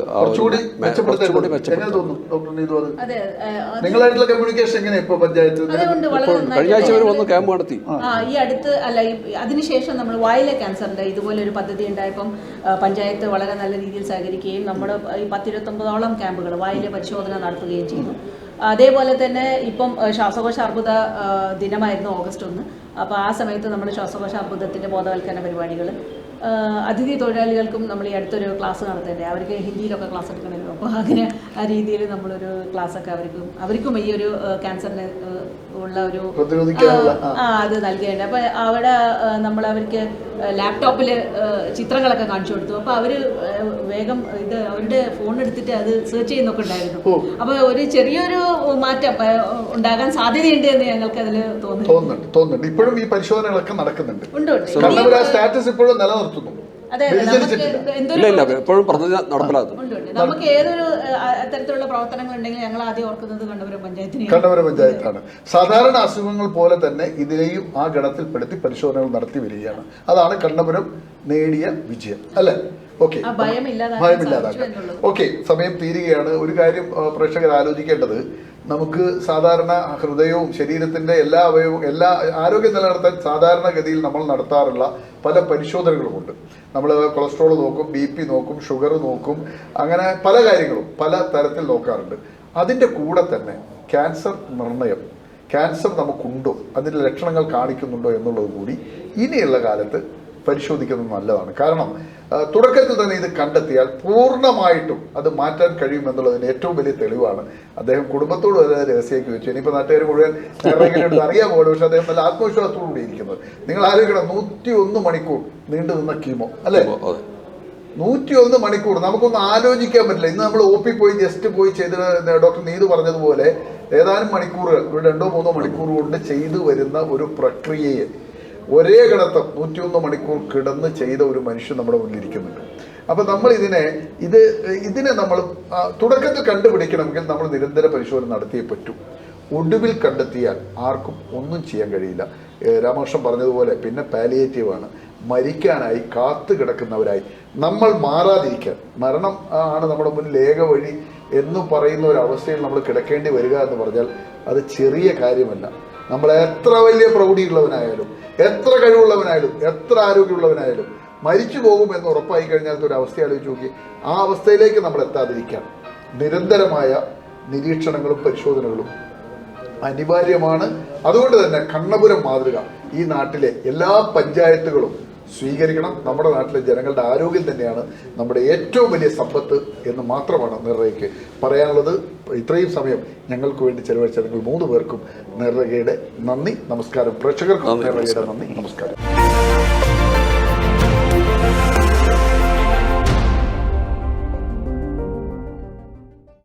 നിങ്ങളായിട്ടുള്ള കമ്മ്യൂണിക്കേഷൻ എങ്ങനെ ഇപ്പോൾ പഞ്ചായത്ത്? കഴിഞ്ഞ ആഴ്ച വരെ വന്ന് ക്യാമ്പ് നടത്തി. ഈ അടുത്ത് അതിനുശേഷം നമ്മൾ വായിലെ ക്യാൻസറിന്റെ ഇതുപോലെ ഒരു പദ്ധതി ഉണ്ടായപ്പം പഞ്ചായത്ത് വളരെ നല്ല രീതിയിൽ സഹകരിക്കുകയും നമ്മുടെ ഈ 10-29ഓളം ക്യാമ്പുകൾ വായിലെ പരിശോധന നടത്തുകയും ചെയ്യുന്നു. അതേപോലെ തന്നെ ഇപ്പം ശ്വാസകോശ അർബുദ ദിനമായിരുന്നു ഓഗസ്റ്റ് 1. അപ്പോൾ ആ സമയത്ത് നമ്മൾ ശ്വാസകോശ അർബുദത്തിൻ്റെ ബോധവൽക്കരണ പരിപാടികൾ അതിഥി തൊഴിലാളികൾക്കും നമ്മൾ ഈ അടുത്തൊരു ക്ലാസ് നടത്തേണ്ടത്. അവർക്ക് ഹിന്ദിയിലൊക്കെ ക്ലാസ് എടുക്കണമല്ലോ. അപ്പോൾ അങ്ങനെ ആ രീതിയിൽ നമ്മളൊരു ക്ലാസ്സൊക്കെ അവർക്കും ഈ ഒരു ക്യാൻസറിന് ഉള്ള ഒരു അത് നൽകേണ്ടത്. അപ്പോൾ അവിടെ അവർക്ക് ലാപ്ടോപ്പിൽ ചിത്രങ്ങളൊക്കെ കാണിച്ചു കൊടുത്തു. അപ്പോൾ അവർ വേഗം അവരുടെ ഫോൺ എടുത്തിട്ട് അത് സെർച്ച് ചെയ്യുന്നൊക്കെ ഉണ്ടായിരുന്നു. അപ്പോൾ ഒരു ചെറിയൊരു മാറ്റം ഉണ്ടാകാൻ സാധ്യതയുണ്ട് എന്ന് ഞങ്ങൾക്ക് അതിൽ തോന്നുന്നുണ്ട്. ഇപ്പോഴും ഈ പരിശോധനകളൊക്കെ നടക്കുന്നുണ്ട്. സ്റ്റാറ്റസ് ഇപ്പോഴും നിലനിർത്തുന്നു. നമുക്ക് ഏതൊരു തരത്തിലുള്ള പ്രവർത്തനങ്ങൾ ഉണ്ടെങ്കിൽ ഞങ്ങൾ ആദ്യം ഓർക്കുന്നത് കണ്ടപുരം പഞ്ചായത്താണ്. സാധാരണ അസുഖങ്ങൾ പോലെ തന്നെ ഇതിനെയും ആ ഗണത്തിൽപ്പെടുത്തി പരിശോധനകൾ നടത്തി വരികയാണ്. അതാണ് കണ്ണപുരം നേടിയ വിജയം, അല്ലേ? ഓക്കെ, ഭയമില്ലാതാക്കാം. ഓക്കെ, സമയം തീരുകയാണ്. ഒരു കാര്യം പ്രേക്ഷകർ ആലോചിക്കേണ്ടത്, നമുക്ക് സാധാരണ ഹൃദയവും ശരീരത്തിൻ്റെ എല്ലാ അവയവവും ആരോഗ്യം നിലനിർത്താൻ സാധാരണഗതിയിൽ നമ്മൾ നടത്താറുള്ള പല പരിശോധനകളുമുണ്ട്. നമ്മൾ കൊളസ്ട്രോൾ നോക്കും, BP നോക്കും, ഷുഗർ നോക്കും, അങ്ങനെ പല കാര്യങ്ങളും പല തരത്തിൽ നോക്കാറുണ്ട്. അതിൻ്റെ കൂടെ തന്നെ ക്യാൻസർ നിർണയം, ക്യാൻസർ നമുക്കുണ്ടോ, അതിൻ്റെ ലക്ഷണങ്ങൾ കാണിക്കുന്നുണ്ടോ എന്നുള്ളത് കൂടി ഇനിയുള്ള കാലത്ത് പരിശോധിക്കുന്നത് നല്ലതാണ്. കാരണം തുടക്കത്തിൽ തന്നെ ഇത് കണ്ടെത്തിയാൽ പൂർണ്ണമായിട്ടും അത് മാറ്റാൻ കഴിയുമെന്നുള്ളതിന് ഏറ്റവും വലിയ തെളിവാണ്. അദ്ദേഹം കുടുംബത്തോട് വരെ രഹസ്യമാക്കി വെച്ചു. ഇനിയിപ്പോൾ നാട്ടുകാർ മുഴുവൻ അറിയാൻ പോകും. പക്ഷെ അദ്ദേഹം നല്ല ആത്മവിശ്വാസത്തോടുകൂടി ഇരിക്കുന്നത്. നിങ്ങൾ ആലോചിക്കണം, 101 മണിക്കൂർ നീണ്ടു നിന്ന കീമോ, അല്ലേ? 101 മണിക്കൂർ നമുക്കൊന്നും ആലോചിക്കാൻ പറ്റില്ല. ഇന്ന് നമ്മൾ OP പോയി ജസ്റ്റ് പോയി ചെയ്ത് ഡോക്ടർ നീതു പറഞ്ഞതുപോലെ ഏതാനും മണിക്കൂറുകൾ, ഒരു 2-3 മണിക്കൂർ കൊണ്ട് ചെയ്തു വരുന്ന ഒരു പ്രക്രിയയെ ഒരേ കിടത്തം 101 മണിക്കൂർ കിടന്ന് ചെയ്ത ഒരു മനുഷ്യൻ നമ്മുടെ മുന്നിലിരിക്കുന്നുണ്ട്. അപ്പം നമ്മൾ ഇതിനെ നമ്മൾ തുടക്കത്തിൽ കണ്ടുപിടിക്കണമെങ്കിൽ നമ്മൾ നിരന്തര പരിശോധന നടത്തിയേ പറ്റൂ. ഒടുവിൽ കണ്ടെത്തിയാൽ ആർക്കും ഒന്നും ചെയ്യാൻ കഴിയില്ല. രാമകൃഷ്ണൻ പറഞ്ഞതുപോലെ പിന്നെ പാലിയേറ്റീവാണ്. മരിക്കാനായി കാത്തു കിടക്കുന്നവരായി നമ്മൾ മാറാതിരിക്കാൻ, മരണം ആണ് നമ്മുടെ മുന്നിൽ ഏക വഴി എന്ന് പറയുന്ന ഒരു അവസ്ഥയിൽ നമ്മൾ കിടക്കേണ്ടി വരിക എന്ന് പറഞ്ഞാൽ അത് ചെറിയ കാര്യമല്ല. നമ്മൾ എത്ര വലിയ പ്രൗഢിയുള്ളവനായാലും, എത്ര കഴിവുള്ളവനായാലും, എത്ര ആരോഗ്യമുള്ളവനായാലും മരിച്ചു പോകുമെന്ന് ഉറപ്പായി കഴിഞ്ഞാൽ ഒരു അവസ്ഥ ആലോചിച്ച് നോക്കി. ആ അവസ്ഥയിലേക്ക് നമ്മൾ എത്താതിരിക്കാൻ നിരന്തരമായ നിരീക്ഷണങ്ങളും പരിശോധനകളും അനിവാര്യമാണ്. അതുകൊണ്ട് തന്നെ കണ്ണപുരം മാതൃക ഈ നാട്ടിലെ എല്ലാ പഞ്ചായത്തുകളും സ്വീകരിക്കണം. നമ്മുടെ നാട്ടിലെ ജനങ്ങളുടെ ആരോഗ്യം തന്നെയാണ് നമ്മുടെ ഏറ്റവും വലിയ സമ്പത്ത് എന്ന് മാത്രമാണ് നിർറയ്ക്ക് പറയാനുള്ളത്. ഇത്രയും സമയം ഞങ്ങൾക്ക് വേണ്ടി ചെലവഴിച്ച നിങ്ങൾ 3 പേർക്കും നിർറയുടെ നന്ദി, നമസ്കാരം. പ്രേക്ഷകർക്കും നിർറയുടെ നന്ദി, നമസ്കാരം.